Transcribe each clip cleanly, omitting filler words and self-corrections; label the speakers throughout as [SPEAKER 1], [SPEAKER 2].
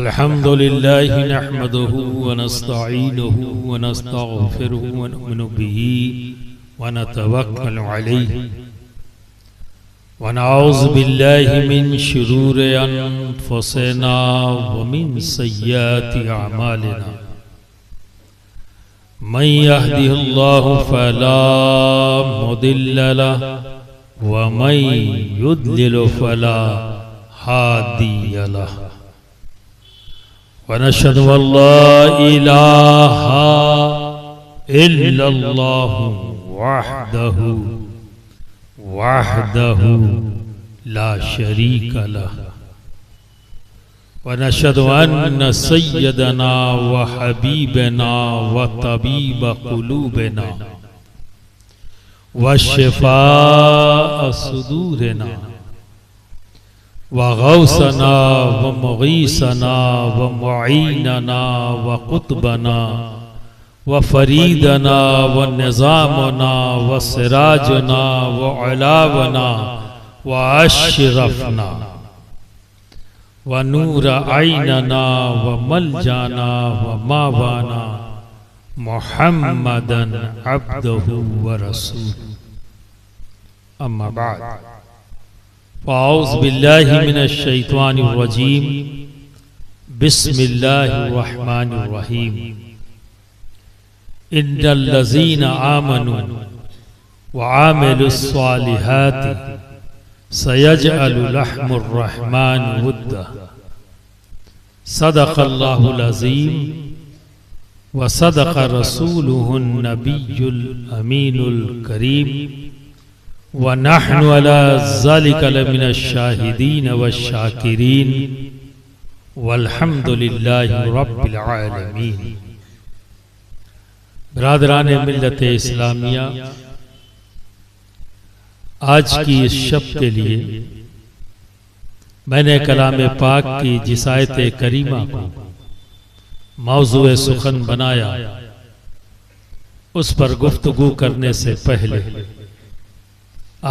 [SPEAKER 1] अल्हम्दुलिल्लाहि नहमदुहु व नस्तईनुहु व नस्तगफिरुहु व नु'मिनु बिही व नतवक्कलु अलैहि व नऊज़ु बिल्लाहि मिन शुरूरि अनफुसिना व मिन सय्यिआति अमालिना मन यहदिहिल्लाहु फला मुदिल्ल लहु व मन युद्लिल फला हादिय लहु वनशहदु अल्ला इलाहा इल्लल्लाहु वहदहु ला शरीका लहु वनशहदु अन्न सय्यदना व हबीबना व तबीब कुलूबना व शिफाअ सुदूरना व गौसना व मुगीसना व मुईनना व कुतबना व फरीदना व निज़ामना व सिराजना व अलावना व अशरफना व नूर आइनना व मलजाना व मावाना मुहम्मदन अब्दुहु व रसूलुहु अम्मा बाद फ़ाऊज़ु बिल्लाहि मिनश शैतानिर रजीम बिस्मिल्लाहिर रहमानिर रहीम इन्नल लज़ीना आमनू व आमिलुस सालिहाति सयजअलु लहुमुर रहमान वुद्दा सदक़ल्लाहुल अज़ीम व सदक़ रसूलुहुन नबियुल अमीनुल करीम व नहनु अला ज़ालिका लमिनश शाहिदीन व शाकिरीन वल्हम्दुलिल्लाहि रब्बिल आलमीन। बिरादरान मिल्लत इस्लामिया, आज की इस शब के लिए मैंने कलाम पाक की जिस आयत करीमा को मौज़ूए सुखन बनाया, उस पर गुफ्तगू करने से पहले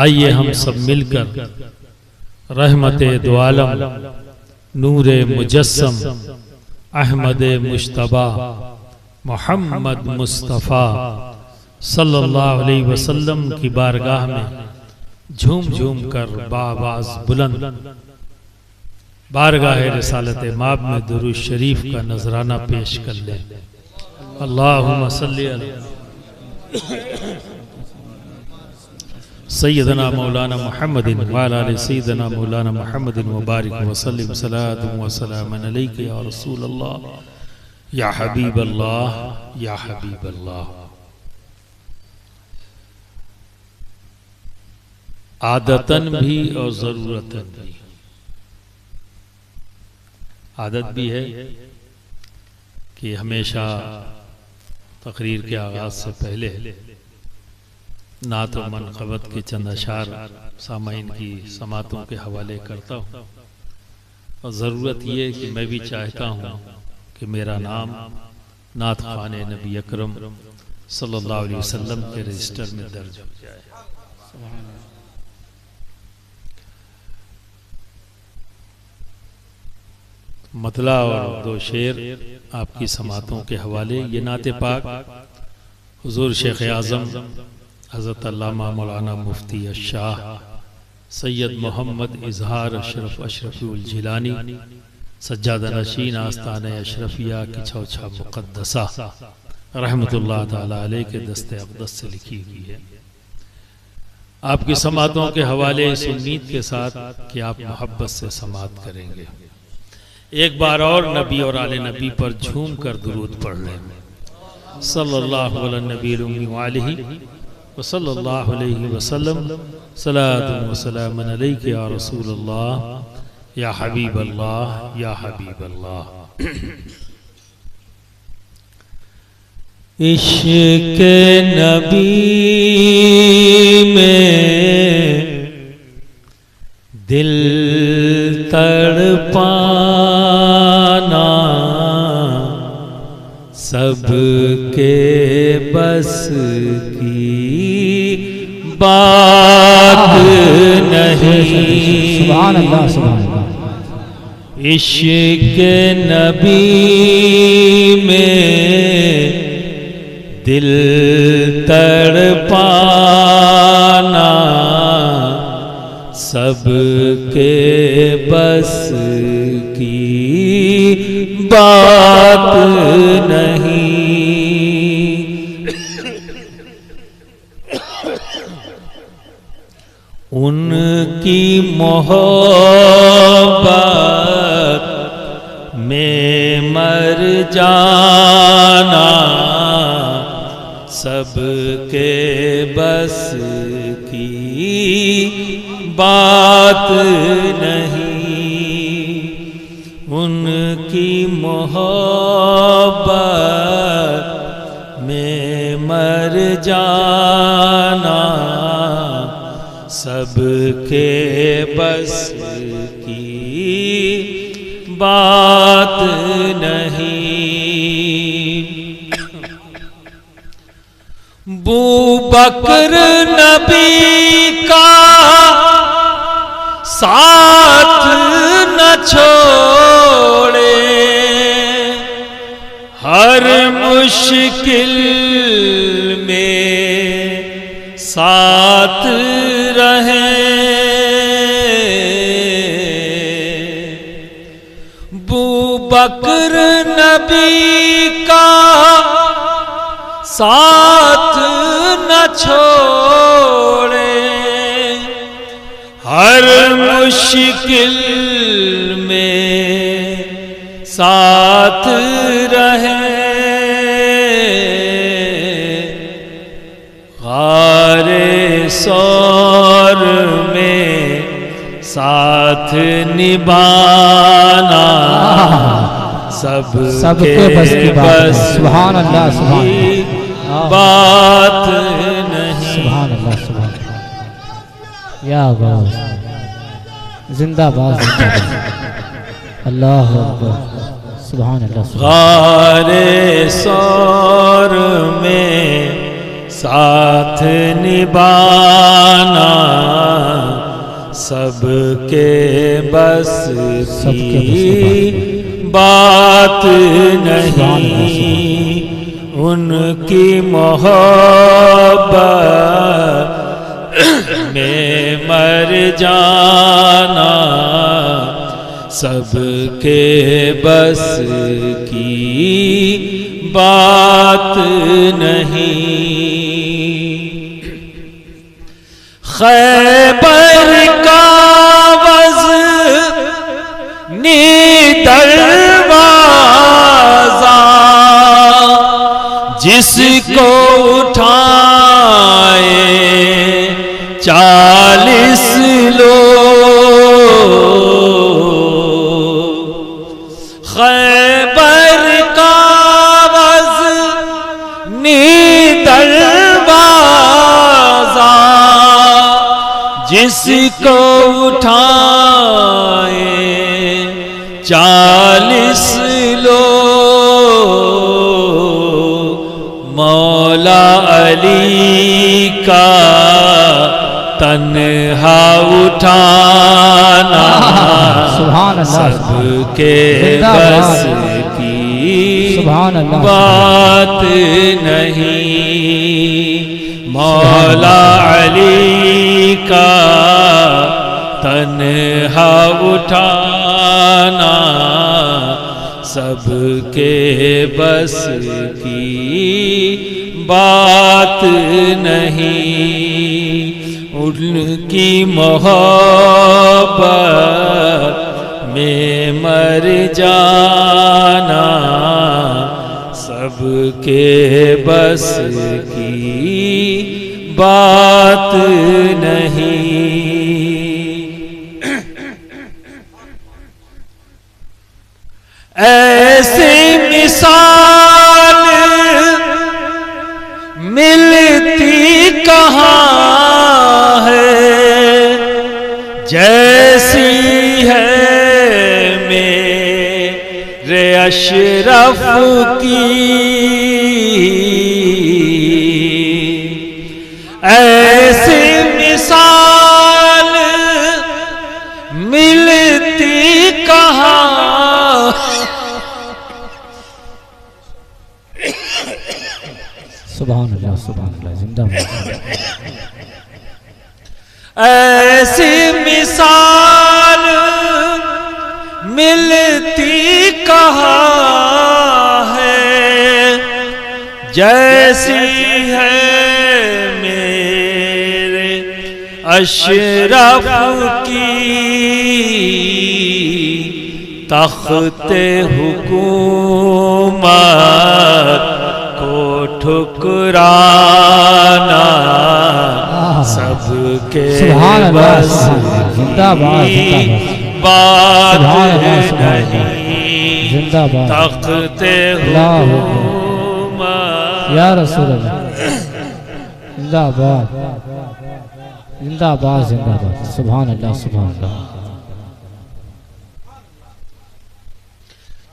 [SPEAKER 1] आइए हम सब मिलकर रहमते दो आलम नूरे मुजस्सम अहमद मुश्तबा मोहम्मद मुस्तफ़ा सल्लल्लाहु अलैहि वसल्लम की बारगाह में झूम झूम कर बाआवाज़ बुलंद बारगाह रिसालत माब में दुरूद शरीफ का नजराना पेश कर लें। अल्लाहुम्मा सल्ली अला सैयदना मौलाना मुहम्मदिन व अला आलि सैयदना मौलाना मुहम्मदिन व बारिक व सल्लिम सलातुन व सलामन अलैका या रसूल अल्लाह या हबीब अल्लाह या हबीब अल्लाह। आदतन भी और जरूरतन भी। आदत भी है कि हमेशा तकरीर के आगाज से पहले नात व मनक़बत के चंद अशार सामाइन की समातों के हवाले करता हूँ, और ज़रूरत ये है कि मैं भी चाहता हूँ कि मेरा नाम नात ख़ाने नबी अकरम सल्लल्लाहु अलैहि वसल्लम के रजिस्टर में दर्ज हो जाए। मतला और दो शेर आपकी समातों के हवाले। ये नाते पाक हुजूर शेख आज़म हज़रत अल्लामा मौलाना मुफ्ती शाह सैयद मोहम्मद इजहार अशरफ अशरफुल जिलानी सज्जादा नशीन आस्ताने अशरफिया की छौछा मुक़द्दसा रहमतुल्लाह ताला अलैह के दस्ते अक़दस से लिखी हुई है। आपकी समातों के हवाले इस उम्मीद के साथ कि आप मोहब्बत से समात करेंगे। एक बार और नबी और आले नबी पर झूम कर दुरूद पढ़ लें। सल्लल्लाहु अला नबील उम्मी व आलिहि व सल्लल्लाहु अलैहि वसल्लम सलातुन व सलामुन अलैका या रसूल अल्लाह या हबीब अल्लाह या हबीब अल्लाह।
[SPEAKER 2] इश्क़ नबी में दिल तड़पाना सबके बस की बात नहीं।
[SPEAKER 3] सुभान अल्लाह सुभान अल्लाह।
[SPEAKER 2] इश्क़ नबी में दिल तड़पाना सबके बस की बात नहीं। उनकी मोहब्बत में मर जाना सबके बस की बात नहीं। उनकी मोहब्बत में मर जाना सबके बस की बात नहीं। बू बकर नबी का साथ न छोड़े, हर मुश्किल में साथ रहे। बू बकर नबी का साथ न छोड़े, हर मुश्किल में साथ रहे। गारे सौर में साथ निभाना सबके बस की
[SPEAKER 3] सुभान अल्लाह, सुभान
[SPEAKER 2] बात नहीं।
[SPEAKER 3] सुभान अल्लाह, सुभान या गौस जिंदाबाद, अल्लाह अकबर, सुभान अल्लाह।
[SPEAKER 2] गारे सौर में साथ निभाना सबके बस की बात नहीं। उनकी मोहब्बत में मर जाना सबके बस की बात नहीं। खैबर का वज़नी दरवाज़ा जिसको उठाए 40 लोग। खैबर का वज़नी दरवाज़ा जिसको उठाए 40 लोग। मौला अली का तन्हा उठाना सबके बस की बात नहीं। मौला अली का तन्हा उठाना सबके बस की बात नहीं। उनकी मोहब्बत में मर जाना सबके बस की बात नहीं। ऐसी मिसाल मिलती कहाँ है जैसी है मेरे अशरफ की। ऐसी मिसाल मिलती कहाँ
[SPEAKER 3] सुभान अल्लाह जिंदाबाद।
[SPEAKER 2] ऐसी मिसाल मिलती कहाँ है, जैसी है मेरे अशरफ की तख्ते हुकूमत को ठुकराना सबके बस की बात नहीं। तख्ते हुकूमत
[SPEAKER 3] या रसूल अल्लाह जिंदाबाद जिंदाबाद जिंदाबाद। सुभान अल्लाह सुभान अल्लाह।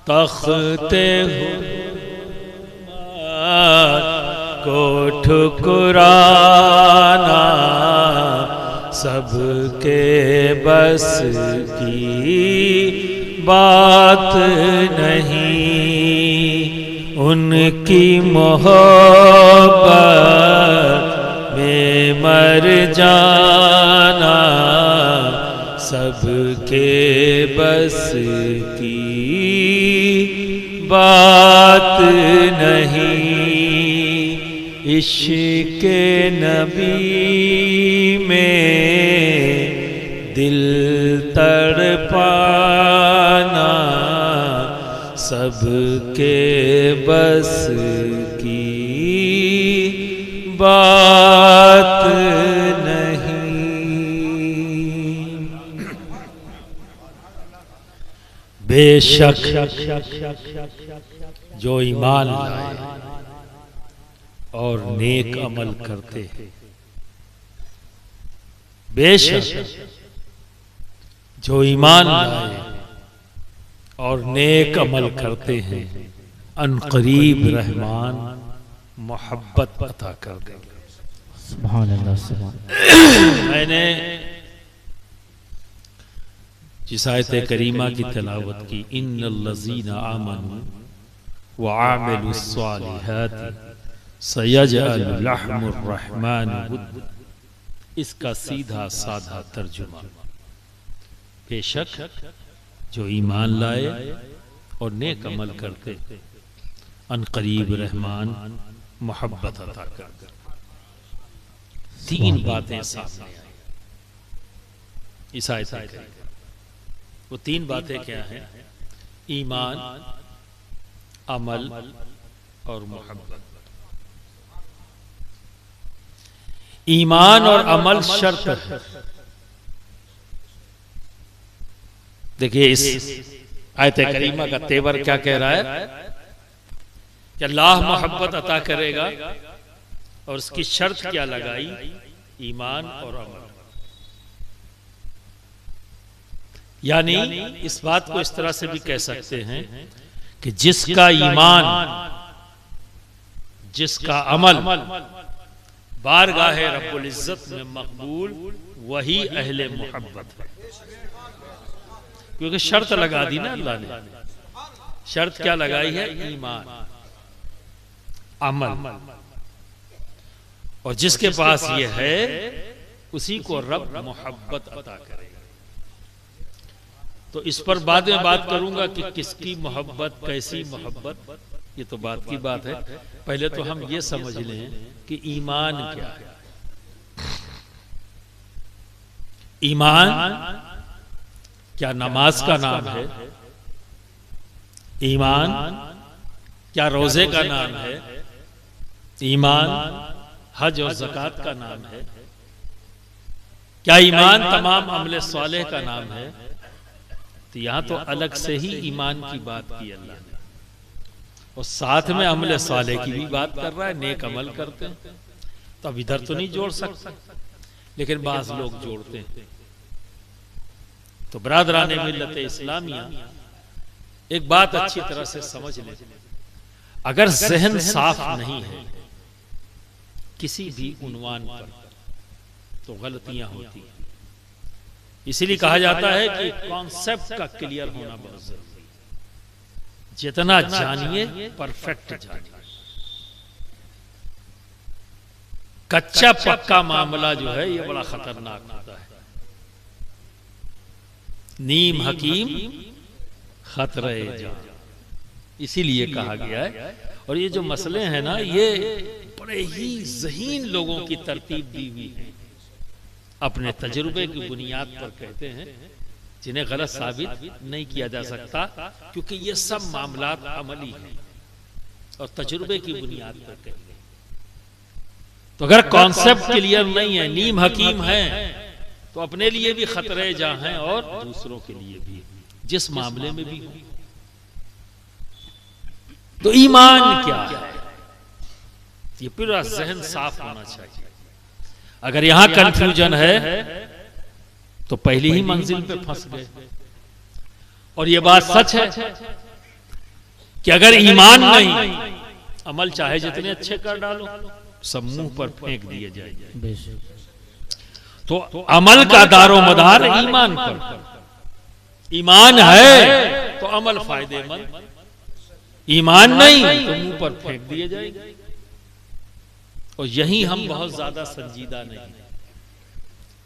[SPEAKER 2] तख्ते हुकूमत को ठुकराना सबके बस की बात नहीं। उनकी मोहब्बत में मर जाना सबके बस की बात नहीं। इश्क़ नबी में दिल तड़पाना सबके बस की बात नहीं। बेशक जो ईमान लाए और नेक अमल करते हैं, बेशक जो ईमान लाए और नेक अमल करते हैं, अनकरीब रहमान मोहब्बत अता कर देंगे।
[SPEAKER 3] सुभान अल्लाह सुभान।
[SPEAKER 2] मैंने जिस आयत करीमा की तिलावत की, इन्नल्लज़ीना आमनू व आमिलुस्सालिहाति सयजअलु लहमुर रहमान वुद्द, इसका सीधा साधा तर्जुमा, बेशक जो ईमान लाए और नेक अमल करते अनकरीब रहमान मोहब्बत अता कर। तीन बातें सामने आई इस आयत में। वो तीन बातें क्या हैं? ईमान, अमल और मोहब्बत। ईमान और अमल शर्त है। देखिए इस आयत करीमा का तेवर क्या कह रहा है कि अल्लाह मोहब्बत अता करेगा, और उसकी शर्त क्या लगाई? ईमान और अमल। यानी इस बात को इस तरह से भी कह सकते हैं कि जिसका ईमान, जिसका अमल बारगाहे रब्बुल इज्जत में मकबूल, वही अहले मोहब्बत है। क्योंकि शर्त लगा दी ना अल्लाह ने। शर्त क्या लगाई है? ईमान, अमल। और जिसके पास ये है उसी को रब मोहब्बत अता करेगा। तो इस पर बाद में बात करूंगा कि किसकी मोहब्बत, कैसी मोहब्बत, ये तो बात की बात है। पहले तो हम ये समझ लें कि ईमान क्या है। ईमान क्या नमाज का नाम है? ईमान क्या रोजे का नाम है? ईमान हज और ज़कात का नाम है? क्या ईमान तमाम अमले सालेह का नाम है? तो यहां तो अलग से ही ईमान की बात की अल्लाह ने, और साथ में अमले सालेह की भी बात कर रहा है। नेक अमल करते हैं तो अब इधर तो नहीं जोड़ सकता, लेकिन बाज लोग जोड़ते हैं। तो बरादरान मिल्लत इस्लामिया, एक बात अच्छी तरह से समझ ले, अगर जहन साफ नहीं है किसी भी उन्वान पर तो गलतियां होती हैं। इसीलिए कहा जाता है कि कॉन्सेप्ट का क्लियर होना बहुत जरूरी है। जितना जानिए परफेक्ट जानिए। कच्चा पक्का मामला जो है ये बड़ा खतरनाक होता है। नीम हकीम खतरे जान, इसीलिए कहा गया है। और ये जो मसले हैं ना, ये बड़े ही ज़हीन लोगों की तरतीब दी हुई है, अपने तजुर्बे की बुनियाद पर कहते हैं, जिन्हें गलत साबित नहीं किया जा सकता, क्योंकि ये सब मामलात अमली हैं और तजुर्बे की बुनियाद पर कहते हैं। तो अगर कॉन्सेप्ट क्लियर नहीं है, नीम हकीम है, तो अपने लिए भी खतरे जा हैं और दूसरों के लिए भी, जिस मामले में भी हो। तो ईमान क्या है, ये पूरा जहन साफ होना चाहिए। अगर यहां कंफ्यूजन है तो पहली ही मंजिल पे फंस गए। और ये बात सच है कि अगर ईमान नहीं, अमल चाहे जितने अच्छे कर डालो, सब मुंह पर फेंक दिए जाएंगे। तो अमल का दारो मदार ईमान पर। ईमान है तो अमल फायदेमंद, ईमान नहीं तो मुंह पर फेंक दिए जाएंगे। और यही हम बहुत ज्यादा संजीदा नहीं,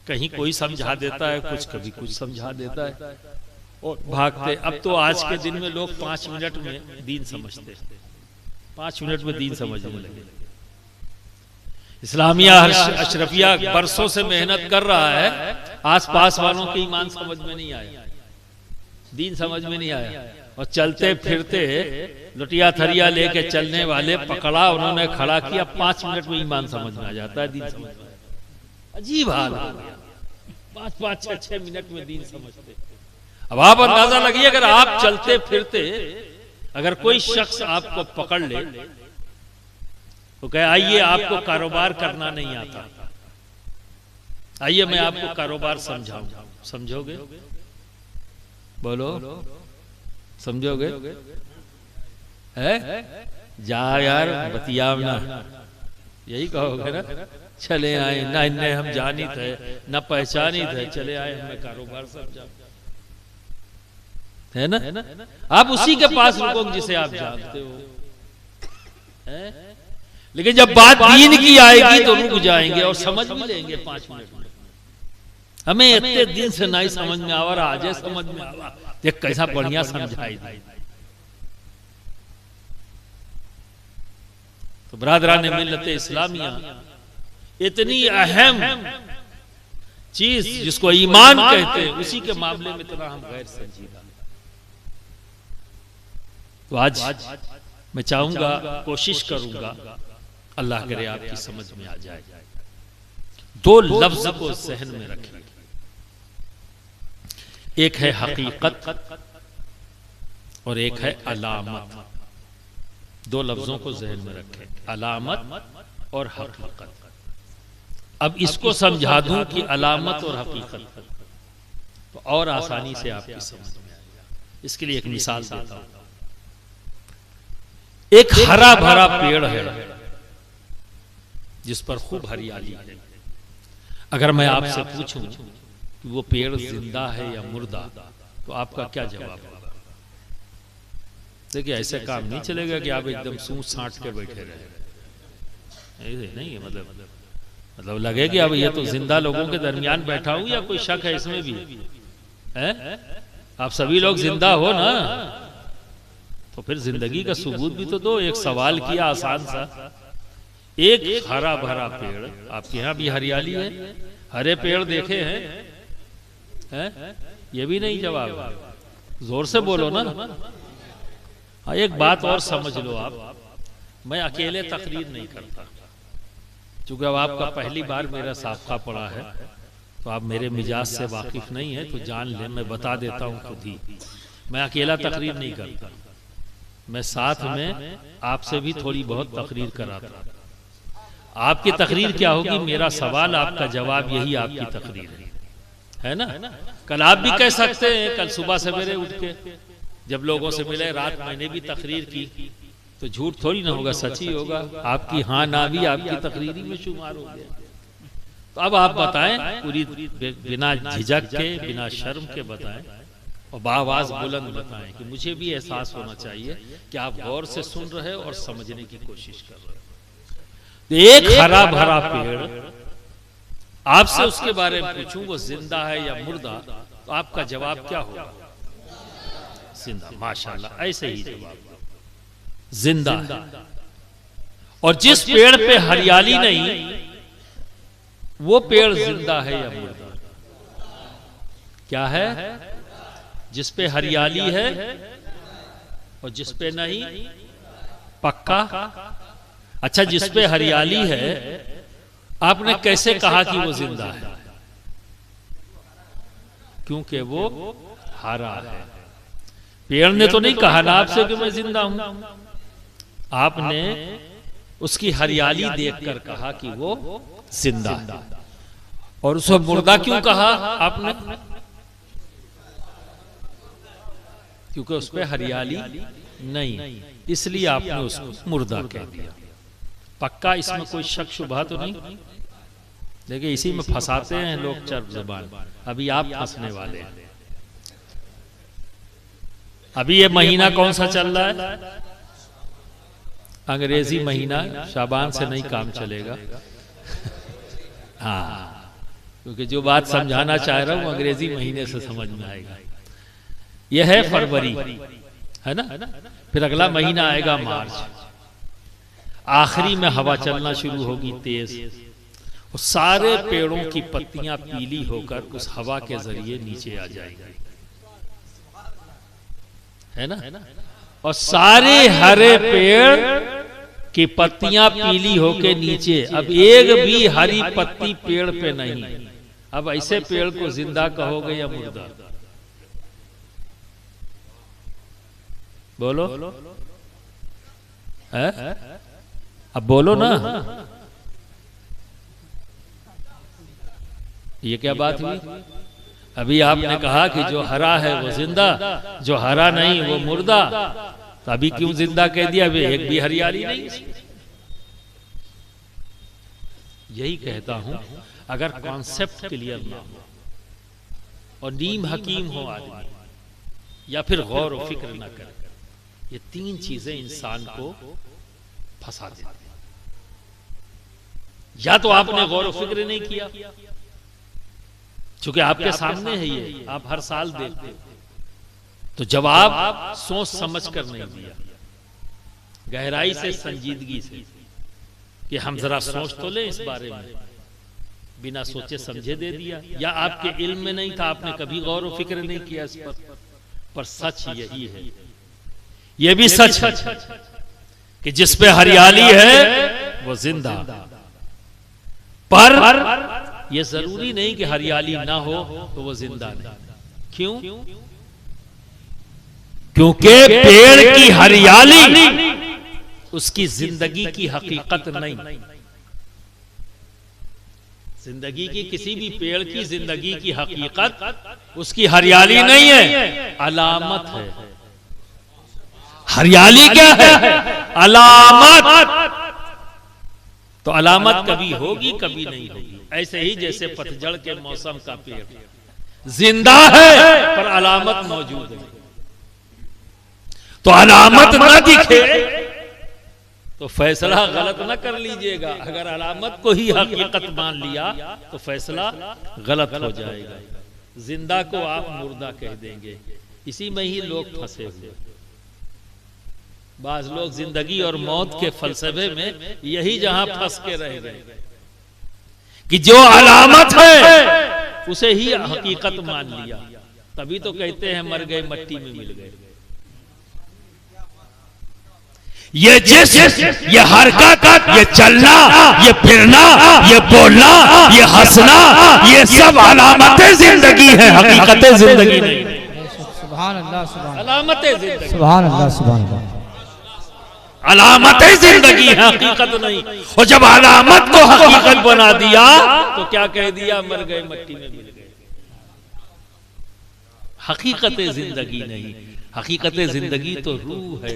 [SPEAKER 2] कहीं कोई समझा देता है कुछ, कभी कुछ समझा देता है और भागते। अब तो आज के दिन में लोग 5 मिनट में दीन समझते, 5 मिनट में दीन समझने लगे। इस्लामिया अशरफिया बरसों से मेहनत कर रहा है, आसपास वालों के ईमान समझ में नहीं आया, दीन समझ में नहीं आया। और चलते फिरते लुटिया थरिया लेके चलने वाले पकड़ा, उन्होंने खड़ा किया, 5 मिनट में ईमान समझ में आ जाता है, दीन समझ में। अजीब हाल हो गया, 5-5, 6-6 मिनट में दीन समझते। अब आप अंदाजा लगिए, अगर आप चलते फिरते अगर कोई शख्स आपको पकड़ ले तो कहे आइए आपको कारोबार करना नहीं आता, आइए मैं आपको कारोबार समझाऊं, समझोगे? बोलो, समझोगे? है जा यार बतियाव ना, यही कहोगे ना? चले आए ना, इन्हें हम जानी थे ना पहचानी थे, चले आए हमें कारोबार समझा, है ना? आप उसी के पास रुकोगे जिसे आप जानते हो, है? लेकिन जब बात दीन की आएगी तो रुक जाएंगे और समझ भी लेंगे 5 मिनट में। हमें इतने दिन से नहीं समझ में आवा, आज समझ में आवा, देख कैसा बढ़िया समझाई। तो ब्रादरान मिल्लत इस्लामिया, इतनी अहम चीज जिसको ईमान कहते हैं, उसी के मामले में इतना हम गैर संजीदा। तो आज मैं चाहूंगा, कोशिश करूंगा, अल्लाह करे आपकी समझ में आ जाए। 2 लफ्ज को जहन में रखिए, एक है हकीकत और एक है अलामत। 2 लफ्जों को जहन में रखें, अलामत और हकीकत। अब इसको समझा दूं कि अलामत और हकीकत, तो और आसानी से आपकी समझ में आएगा। इसके लिए एक मिसाल देता हूं। एक हरा भरा पेड़ है जिस पर खूब हरियाली है। अगर मैं आपसे पूछूं कि वो पेड़ जिंदा है या मुर्दा, तो आपका क्या जवाब होगा? देखिए, ऐसे काम नहीं चलेगा कि आप एकदम सूंड साट के बैठे रहे, ऐसे नहीं है। मतलब लगे कि अब ये तो जिंदा लोगों के दरमियान बैठा हूं, या कोई शक है इसमें भी? है आप सभी लोग जिंदा हो ना, तो फिर जिंदगी का सबूत भी तो दो। एक सवाल किया आसान सा, एक हरा भरा पेड़, आपके यहाँ भी हरियाली है, हरे पेड़ देखे हैं? ये भी नहीं जवाब, जोर से बोलो ना। हाँ, एक बात और समझ लो आप, मैं अकेले तकरीर नहीं करता, क्योंकि अब आपका पहली बार मेरा साफा पड़ा है, तो आप मेरे मिजाज से वाकिफ नहीं है, तो जान ले, मैं बता देता हूँ खुद ही, मैं अकेला तकरीर नहीं करता, मैं साथ में आपसे भी थोड़ी बहुत तकरीर कराता। आपकी तकरीर क्या होगी? मेरा सवाल, आपका जवाब, यही आपकी तकरीर है ना? कल आप भी कह सकते हैं, कल सुबह सवेरे उठ के जब लोगों से मिले, रात मैंने भी तकरीर की, तो झूठ थोड़ी ना होगा, सच ही होगा। आपकी हाँ ना भी आपकी तकरीरी में शुमार हो गया। तो अब आप बताएं, पूरी बिना झिझक के, बिना शर्म के बताएं, और बाआवाज बुलंद बताएं कि मुझे भी एहसास होना चाहिए कि आप गौर से सुन रहे और समझने की कोशिश कर रहे हैं। तो एक हरा भरा पेड़ आपसे उसके बारे में पूछूं वो जिंदा है या मुर्दा, तो आपका जवाब क्या होगा? जिंदा। माशाल्लाह, ऐसे ही जवाब, जिंदा है। और जिस पेड़ पे हरियाली नहीं वो पेड़ जिंदा है या मुर्दा? क्या है? जिस पे हरियाली है और जिस पे नहीं, पक्का? अच्छा, जिस पे हरियाली है आपने कैसे कहा कि वो जिंदा है? क्योंकि वो हरा है। पेड़ ने तो नहीं कहा ना आपसे कि मैं जिंदा हूं, आपने उसकी हरियाली देखकर कहा कि वो जिंदा है। और उसको मुर्दा क्यों कहा आपने? क्योंकि उस पर हरियाली नहीं, इसलिए आपने उसको मुर्दा कह दिया। पक्का? इसमें कोई शक शुबहा तो नहीं? देखिए, इसी में फंसाते हैं लोग चर्ब ज़बान। अभी आप फंसने वाले हैं। अभी ये महीना कौन सा चल रहा है? अंग्रेजी महीना। शाबान से नहीं काम चलेगा। हाँ, क्योंकि जो बात समझाना चाह रहा हूं अंग्रेजी महीने से समझ में आएगा। यह है फरवरी, है ना? फिर अगला महीना आएगा मार्च। आखिरी में हवा चलना शुरू होगी तेज, और सारे पेड़ों की पत्तियां पीली होकर उस हवा के जरिए नीचे आ जाएंगी, है ना? और सारे हरे पेड़ की पत्तियां पीली होकर नीचे। अब एक भी हरी पत्ती पेड़ पे नहीं। अब ऐसे पेड़ को जिंदा कहोगे या मुर्दा? बोलो है? अब बोलो ना, ये क्या बात हुई? अभी आपने कहा कि जो हरा है वो जिंदा, जो हरा नहीं वो मुर्दा। तो अभी क्यों जिंदा कह दिया? अभी एक भी हरियाली नहीं। यही कहता हूं, अगर कॉन्सेप्ट क्लियर ना हो और नीम हकीम हो आदमी, या फिर गौर और फिक्र ना करे, ये तीन चीजें इंसान को फंसा देती हैं। या तो आपने गौर और फिक्र नहीं किया, चूंकि आपके सामने है ये, आप हर साल देखते हो, तो जवाब सोच समझ कर नहीं दिया, गहराई से, संजीदगी से, कि हम जरा सोच तो लें इस बारे में, बिना सोचे समझे दे दिया। या आपके इल्म में नहीं था, आपने कभी गौर और फिक्र नहीं किया इस पर सच यही है, ये भी सच है कि जिस पे हरियाली है वो जिंदा। पर यह जरूरी नहीं कि हरियाली ना हो तो वो जिंदा नहीं। क्यों? क्योंकि पेड़ की हरियाली उसकी जिंदगी की हकीकत नहीं। जिंदगी की, किसी भी पेड़ की जिंदगी की हकीकत उसकी हरियाली नहीं है, अलामत है। हरियाली क्या है? अलामत। तो अलामत कभी होगी कभी नहीं होगी। ऐसे ही जैसे पतझड़ के मौसम का पेड़ जिंदा है पर अलामत मौजूद है। तो अलामत ना दिखे तो फैसला गलत ना कर लीजिएगा। अगर अलामत को ही हकीकत मान लिया तो फैसला गलत हो जाएगा। जिंदा को आप मुर्दा कह देंगे। इसी में ही लोग फंसे हुए। बाज लोग जिंदगी और मौत के फलसफे में यही जहां फंस के रह गए कि जो अलामत है उसे ही हकीकत मान लिया। तभी तो कहते हैं मर गए मट्टी में मिल गए। ये जिस्म, ये हरकत, ये चलना, ये फिरना, ये बोलना, ये हंसना, ये सब अलामतें जिंदगी है, हकीकतें जिंदगी नहीं।
[SPEAKER 3] सुभान अल्लाह, सुभान
[SPEAKER 2] अलामतें जिंदगी,
[SPEAKER 3] सुभान अल्लाह, सुभान अल्लाह।
[SPEAKER 2] अलामतें जिंदगी है, हकीकत नहीं। और जब अलामत को हकीकत बना दिया तो क्या कह दिया? मर गए मट्टी में मिल गए। हकीकतें जिंदगी नहीं, हकीकतें जिंदगी तो रूह है।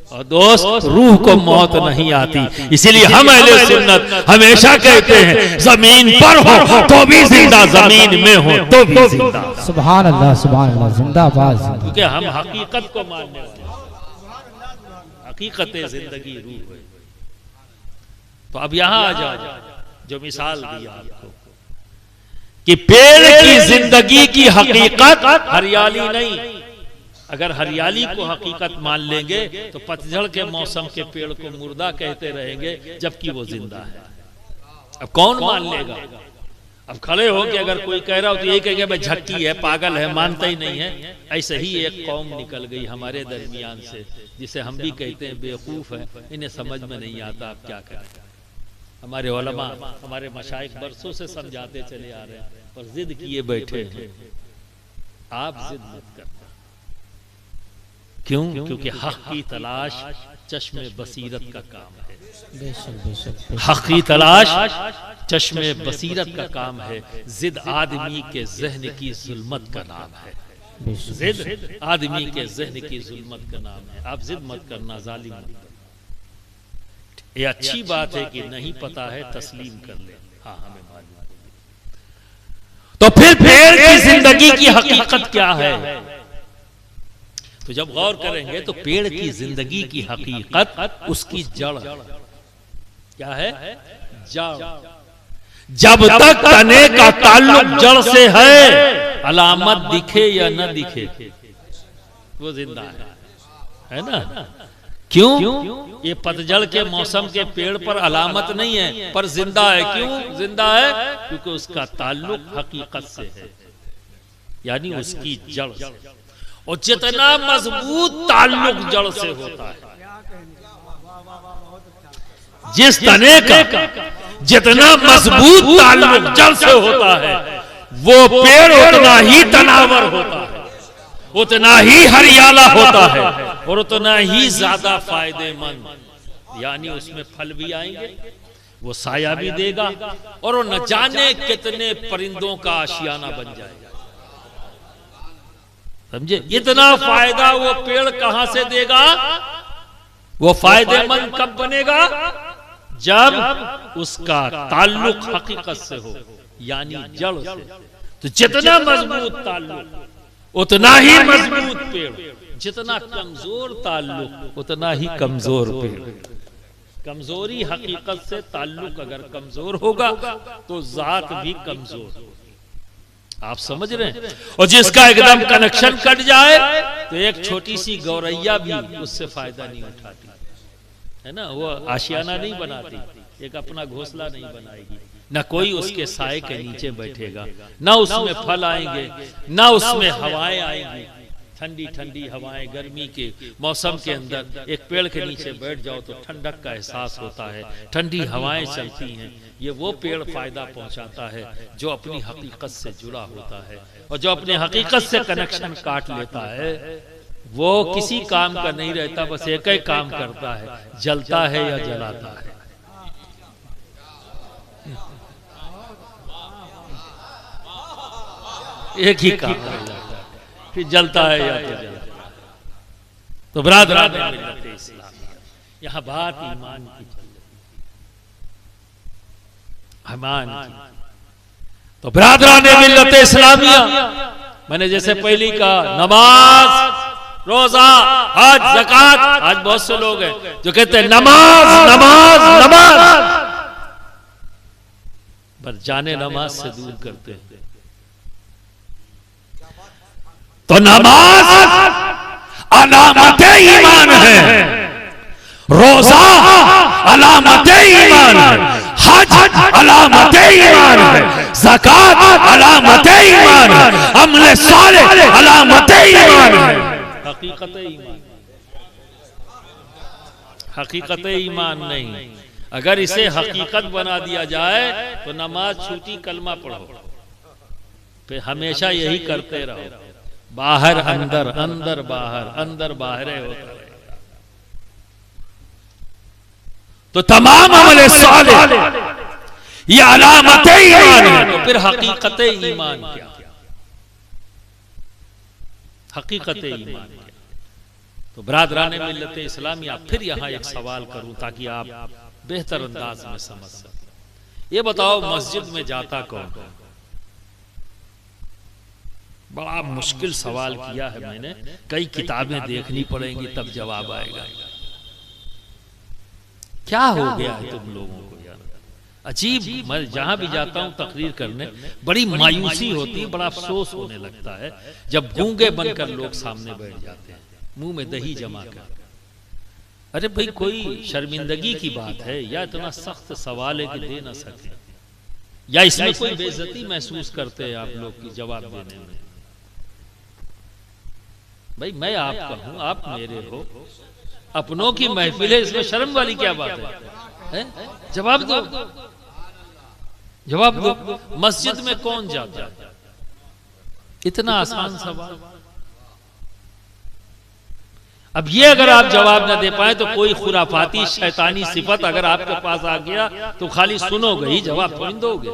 [SPEAKER 2] और दोस्त, रूह को मौत नहीं आती। इसीलिए हम अहले सुन्नत हमेशा कहते हैं जमीन पर हो तो भी जिंदा, जमीन में हो तो भी जिंदा।
[SPEAKER 3] सुभान अल्लाह, सुभान अल्लाह, जिंदाबाद।
[SPEAKER 2] क्योंकि हम हकीकत को मानने वाले, हकीकत जिंदगी रूह है। तो अब यहां आ जाओ, जो मिसाल दी आपको कि पेड़ की जिंदगी की हकीकत हरियाली नहीं। अगर हरियाली को हकीकत मान लेंगे तो पतझड़ के मौसम के पेड़ को मुर्दा कहते रहेंगे, जबकि वो जिंदा है। अब कौन मान लेगा? अब खड़े हो कि अगर कोई कह रहा हो तो यही कहेंगे भाई झक्की है, पागल है, मानता ही नहीं है। ऐसे ही एक कौम निकल गई हमारे दरमियान से, जिसे हम भी कहते हैं बेवकूफ है, इन्हें समझ में नहीं आता आप क्या करें। हमारे उलमा, हमारे मशाइख बरसों से समझाते चले आ रहे हैं, पर जिद किए बैठे हैं। आप जिद मत करना। क्यों? क्योंकि हक की तलाश चश्मे बसीरत का काम है। हक की तलाश चश्मे बसीरत का काम है। जिद आदमी के ज़हन की जुल्मत का नाम है। जिद आदमी के ज़हन की जुल्मत का नाम है। आप जिद मत करना, जालिम मत करना। ये अच्छी बात है कि नहीं पता है तस्लीम कर ले। हाँ, हमें मालूम है। तो फिर पेड़ की जिंदगी की हकीकत क्या है? तो जब गौर करेंगे तो पेड़ की जिंदगी की हकीकत उसकी जड़ क्या है? जड़। जब तक तने का ताल्लुक जड़ से है, अलामत दिखे या न दिखे, वो जिंदा है ना? क्यों? ये पतझड़ के मौसम के पेड़ पर अलामत नहीं है, पर जिंदा है। क्यों जिंदा है? क्योंकि उसका ताल्लुक हकीकत से है, यानी उसकी जड़। और जितना मजबूत ताल्लुक जड़ से होता है, जिस तने का जितना मजबूत ताल्लुक जड़ से होता है, वो पेड़ उतना ही तनावर होता है, उतना ही हरियाला होता है और उतना ही ज्यादा फायदेमंद। यानी उसमें फल भी आएंगे, वो साया भी देगा, और वो न जाने कितने परिंदों का आशियाना बन जाएगा। समझे? इतना फायदा वो पेड़ कहां से देगा? वो फायदेमंद कब बनेगा? जब उसका ताल्लुक हकीकत से हो, यानी जड़ से। तो जितना मजबूत ताल्लुक उतना ही मजबूत पेड़, जितना कमजोर ताल्लुक उतना ही कमजोर पेड़। कमजोरी हकीकत से ताल्लुक अगर कमजोर होगा तो जात भी कमजोर। आप समझ रहे हैं? और जिसका एकदम कनेक्शन कट जाए तो एक छोटी सी गौरैया भी उससे फायदा नहीं उठाती, है ना? वो आशियाना नहीं बनाती, एक अपना घोंसला नहीं बनाएगी, ना कोई उसके साए के नीचे बैठेगा, ना उसमें फल आएंगे, ना उसमें हवाएं आएंगी। ठंडी ठंडी हवाएं, गर्मी के मौसम के अंदर एक पेड़ के नीचे बैठ जाओ तो ठंडक का एहसास होता है, ठंडी हवाएं चलती हैं। ये वो पेड़ फायदा पहुंचाता है जो अपनी हकीकत से जुड़ा होता है, और जो अपनी हकीकत से कनेक्शन काट लेता है वो किसी काम का नहीं रहता, बस एक ही काम करता है, जलता है या जलाता है। एक ही काम करता है, फिर जलता है या तो जलता है। तो बरादरान मिल्लत इस्लामिया, यहां बात ईमान की चल रही है, ईमान की। तो बरादरान मिल्लत इस्लामिया, मैंने जैसे पहले कहा, नमाज, रोजा, हज, ज़कात। आज बहुत से लोग हैं जो कहते हैं नमाज नमाज नमाज, पर जाने नमाज से दूर करते हैं। तो नमाज अलामत ईमान है, रोजा अलामत ईमान है, हज अलामत ईमान है, ज़कात अलामत ईमान है, अमल सालेह अलामत ईमान है। हकीकत ईमान, हकीकत ईमान नहीं। अगर इसे हकीकत बना दिया जाए तो नमाज छूटी, कलमा पढ़ो, फिर हमेशा यही करते रहो, बाहर अंदर, अंदर बाहर, अंदर बाहर होता रहेगा। तो तमाम अमल सालेह ये अलामत ईमान है। तो फिर हकीकत ईमान क्या? हकीकत ईमान क्या? तो बरादरान मिल्लत इस्लामिया, फिर यहां एक सवाल करूं ताकि आप बेहतर अंदाज में समझ सकें। ये बताओ, मस्जिद में जाता कौन? बड़ा मुश्किल सवाल किया है मैंने, कई किताबें देखनी पड़ेंगी तब जवाब आएगा। क्या हो गया है तुम लोगों को यार? अजीब, मैं जहां भी जाता हूं तकरीर करने, बड़ी मायूसी होती है, बड़ा अफसोस होने लगता है जब गूंगे बनकर लोग सामने बैठ जाते हैं, मुंह में दही जमा कर। अरे भाई, कोई शर्मिंदगी की बात है या इतना सख्त सवाल है कि दे ना सके, या इसमें कोई बेइज्जती महसूस करते हैं आप लोग की जवाब देने में? भाई मैं आपका हूं, आप मेरे हो, अपनों की महफिल है, इसमें शर्म वाली क्या बात है? जवाब दो, जवाब दो। मस्जिद में कौन जाता है? इतना आसान सवाल। अब ये अगर आप जवाब न दे पाए तो कोई खुराफाती शैतानी सिफत अगर आपके पास आ गया तो खाली सुनोगे ही, जवाब थोड़ी दोगे।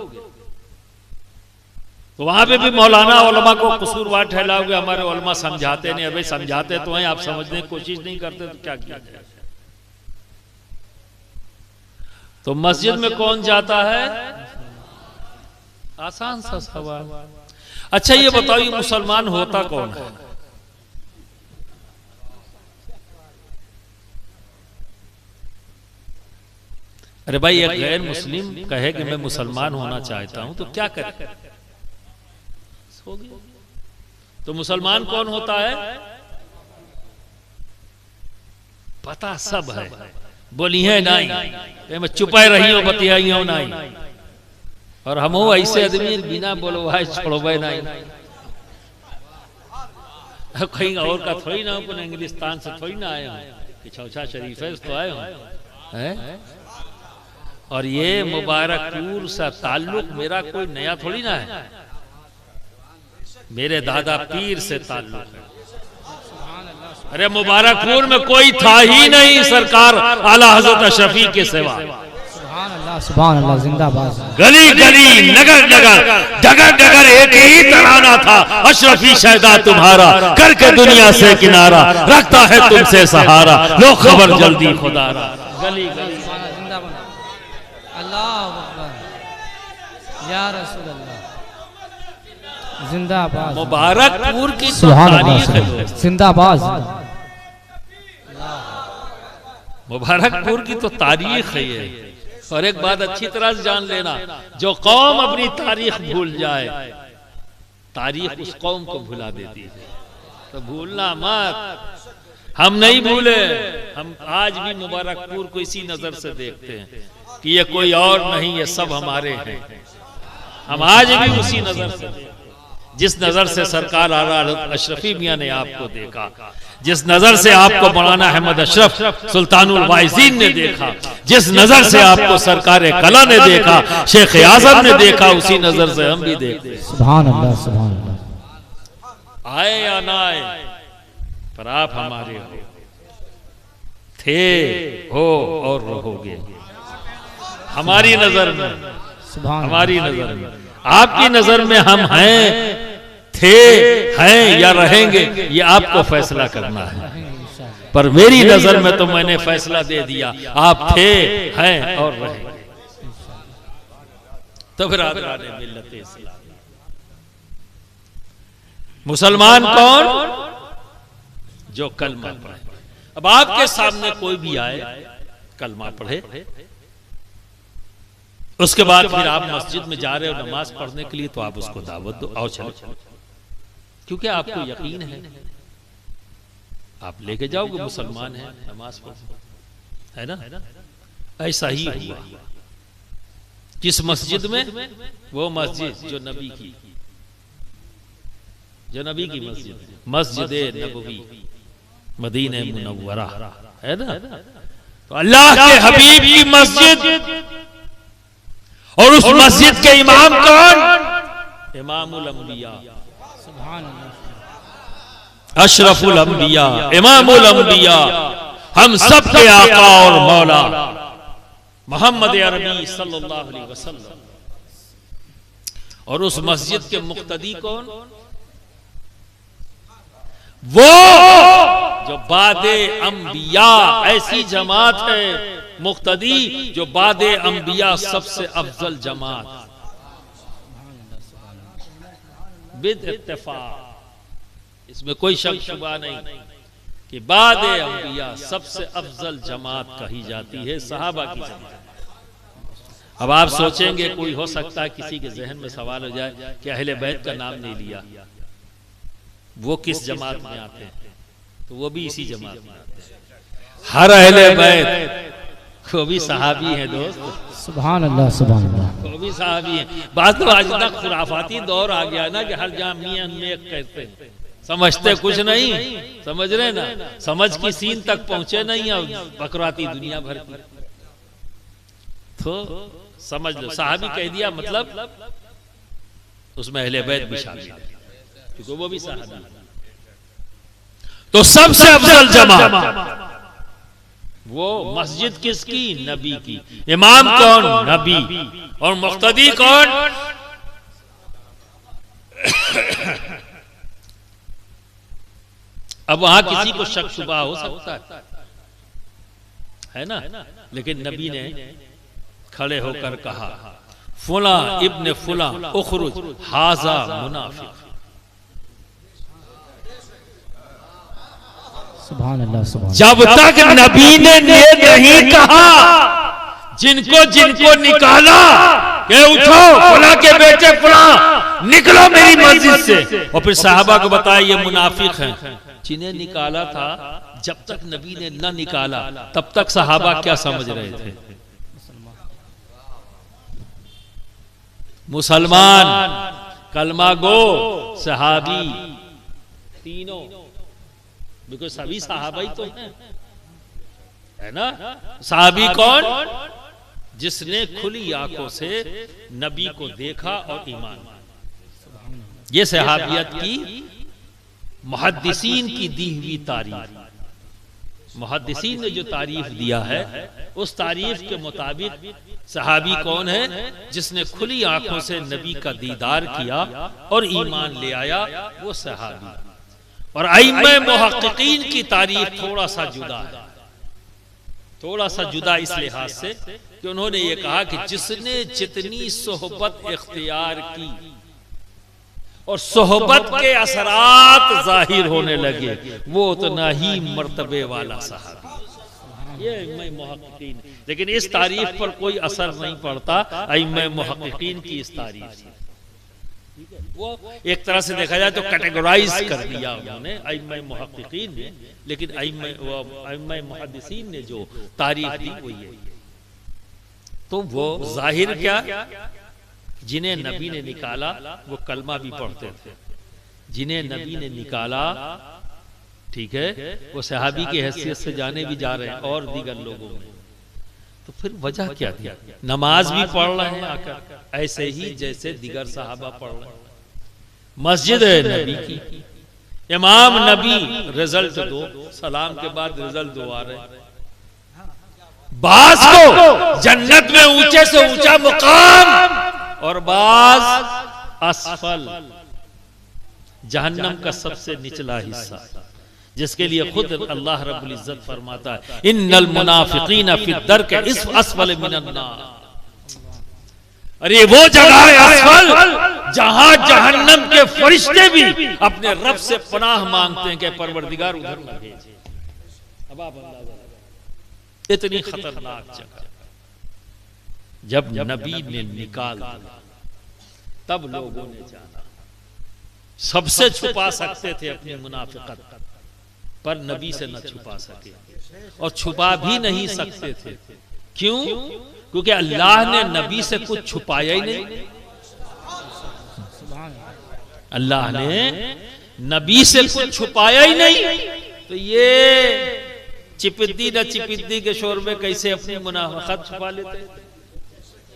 [SPEAKER 2] तो वहां पे भी मौलाना उलमा को कसूरवार ठहराओगे, हमारे उलमा समझाते नहीं। अबे समझाते तो हैं, आप समझने की कोशिश नहीं करते तो क्या किया जाए? तो मस्जिद में कौन जाता है? आसान सा सवाल। अच्छा ये बताओ, ये मुसलमान होता कौन है? अरे भाई, एक गैर मुस्लिम कहे कि मैं मुसलमान होना चाहता हूं तो क्या करे? तो मुसलमान कौन होता है? पता सब है, बोली है नहीं, मैं चुपाए रही हूं, बतियाई हूं नहीं। और हम ऐसे आदमी बिना बोलो भाई छोड़ो भाई नहीं, कहीं और का थोड़ी ना, अपन इंग्लिस्तान से थोड़ी ना आए कि चौसा शरीफ है तो आए हैं। और ये मुबारकपुर से ताल्लुक मेरा कोई नया थोड़ी ना है, मेरे दादा पीर से ताल्लुक है। अरे मुबारकपुर में कोई था ही नहीं सरकार आला हजरत अशरफी के सिवा।
[SPEAKER 3] सुभान अल्लाह, जिंदाबाद।
[SPEAKER 2] गली गली, नगर नगर, डगर डगर एक ही तराना था, अशरफी शहदा तुम्हारा, करके दुनिया से किनारा, रखता है तुमसे सहारा, लो खबर जल्दी खुदारा। गली गली,
[SPEAKER 3] या रसूल अल्लाह, जिंदाबाद।
[SPEAKER 2] मुबारकपुर की
[SPEAKER 3] सुभान
[SPEAKER 2] तारीख है,
[SPEAKER 3] अल्लाह, जिंदाबाद।
[SPEAKER 2] मुबारकपुर की तो तारीख है ये। और एक बात अच्छी तरह से जान लेना, जो कौम अपनी तारीख भूल जाए, तारीख उस कौम को भुला देती है। तो भूलना मत, हम नहीं भूले। हम आज भी मुबारकपुर को इसी नजर से देखते हैं कि ये कोई और नहीं, ये सब हमारे हैं। हम आज भी उसी नजर से, जिस नजर से सरकार आला अशरफी मियां ने आपको देखा, जिस नजर से आपको मौलाना अहमद अशरफ सुल्तानुल वाइज़ीन ने देखा, जिस नजर से आपको सरकार कला ने देखा, शेख आजम ने देखा, उसी नजर से हम भी देखते हैं।
[SPEAKER 3] सुभान अल्लाह, सुभान अल्लाह।
[SPEAKER 2] आए या ना आए, पर आप हमारे हो, थे, हो और रहोगे हमारी नजर में, हमारी नजर में। आपकी नजर में हम हैं, थे, हैं या रहेंगे, ये आपको फैसला करना है। पर मेरी नजर में तो मैंने फैसला दे दिया, आप थे, हैं और रहेंगे। तो फिर मिल्लत इस्लाम, मुसलमान कौन? जो कलमा पढ़े। अब आपके सामने कोई भी आए, कलमा पढ़े, उसके बाद फिर आप मस्जिद में जा रहे हो नमाज पढ़ने के लिए, तो आप उसको दावत दो, आओ चलो, क्योंकि आपको यकीन है, आप लेके जाओगे मुसलमान है, नमाज पढ़ो, है ना? ऐसा ही हुआ। किस मस्जिद में? वो मस्जिद जो नबी की, जो नबी की मस्जिद, मस्जिद नबवी मदीने मुनव्वरा, है ना? तो अल्लाह के हबीब की मस्जिद, और उस मस्जिद के इमाम कौन? इमामुल अंबिया, अशरफुल अंबिया, इमामुल अंबिया, हम सब के आका और मौला मोहम्मद अरबी सल्लल्लाहु अलैहि वसल्लम। और उस मस्जिद के मुक्तदी कौन? वो जो बादे अंबिया, ऐसी जमात है मुक्तदी जो बादे अंबिया सबसे अफजल जमात, बिद इत्तेफाक, इसमें कोई शक शुबा नहीं कि बादे अंबिया सबसे अफजल जमात कही जाती है सहाबा की जमात। अब आप सोचेंगे कोई हो सकता है किसी के जहन में सवाल हो जाए कि अहले बैत का नाम नहीं लिया, वो किस जमात में आते हैं? तो वो भी इसी जमात में आते हैं। हर अहले बैत वो भी सहाबी है दोस्त,
[SPEAKER 3] सुभान अल्लाह सुभान अल्लाह।
[SPEAKER 2] वो भी सहाबी है। बात तो आज तक खुराफाती दौर आ गया ना कि हर जामिया में कहते हैं, समझते कुछ नहीं, समझ रहे ना, समझ की सीन तक पहुंचे नहीं और बकराती दुनिया भर की। तो समझ लो सहाबी कह दिया मतलब उसमें अहले बैत भी शामिल है, क्योंकि वो भी सहाबी है। तो सबसे अफजल जमात वो मस्जिद किसकी? नबी की। इमाम कौन? नबी। और मुक्तदी कौन? अब वहां किसी को शक शुबा हो सकता है ना, लेकिन नबी ने खड़े होकर कहा फुला इब्ने फुला उखरुज हाजा मुनाफिक।
[SPEAKER 3] सुभान अल्लाह सुभान।
[SPEAKER 2] जब तक नबी ने नहीं कहा, जिनको जिनको निकाला कि उठो फुला के बेटे फुला निकलो मेरी मस्जिद से, और फिर साहबा को बताया ये मुनाफिक हैं, जिन्हें निकाला था जब तक नबी ने न निकाला तब तक साहबा क्या समझ रहे थे? मुसलमान, कलमा गो, सहाबी, तीनों, बिकॉज़ सभी सहाबा ही तो है ना। सहाबी कौन? जिसने खुली आंखों से नबी को देखा और ईमान। ये सहाबियत की मुहद्दिसीन की दी हुई तारीफ। मुहद्दिसीन ने जो तारीफ दिया है उस तारीफ के मुताबिक सहाबी कौन है? जिसने खुली आंखों से नबी का दीदार किया और ईमान ले आया, वो सहाबी। और अइम्मा मुहक्किकीन की तारीफ थोड़ा सा जुदा है, थोड़ा सा जुदा इस लिहाज से कि उन्होंने ये कहा कि जिसने जितनी सोहबत इख्तियार की और सोहबत के असरात जाहिर होने लगे, वो उतना ही मर्तबे वाला सहाबी। ये अइम्मा मुहक्किकीन, लेकिन इस तारीफ पर कोई असर नहीं पड़ता अइम्मा मुहक्किकीन की इस तारीफ से। वो एक तरह से देखा जाए तो कैटेगराइज कर दिया उन्होंने अइम्मा मुहक्किकीन ने, लेकिन अइम्मा मुहद्दिसीन ने जो तारीफ दी वो ये। तो वो जाहिर क्या, जिन्हें नबी ने निकाला वो कलमा भी पढ़ते थे, जिन्हें नबी ने निकाला, ठीक है, वो सहाबी की हैसियत से जाने भी जा रहे हैं और दीगर लोगों में। तो फिर वजह क्या थी? नमाज भी पढ़ रहे हैं आकर, ऐसे ही जैसे दीगर सहाबा पढ़ रहे हैं। मस्जिद है नबी की, इमाम नबी, रिजल्ट दो, सलाम के बाद रिजल्ट दो आ रहे। बाज को जन्नत में ऊंचे से ऊंचा मुकाम और बाज असफल, जहन्नम का सबसे निचला हिस्सा, जिसके लिए खुद अल्लाह रब्बुल इज्जत फरमाता है इन्नल मुनाफिकीना फी दरक अस्फल मिनन नार। अरे वो जगह है असफल जहां जहन्नम के फरिश्ते भी अपने रब से पनाह मांगते हैं कि परवरदिगार उधर न भेज। अब आप अंदाजा, इतनी खतरनाक जगह। जब नबी ने निकाल दिया तब लोगों ने जाना। सबसे छुपा सकते थे अपनी मुनाफिकत, पर नबी से न छुपा सके और छुपा भी नहीं सकते थे। क्यों? क्योंकि अल्लाह ने नबी से कुछ छुपाया ही नहीं। अल्लाह ने नबी से कुछ छुपाया ही नहीं, तो ये चिपिद्दी न चिपिद्दी के शोर में कैसे अपनी मुनाफिकत छुपा लेते?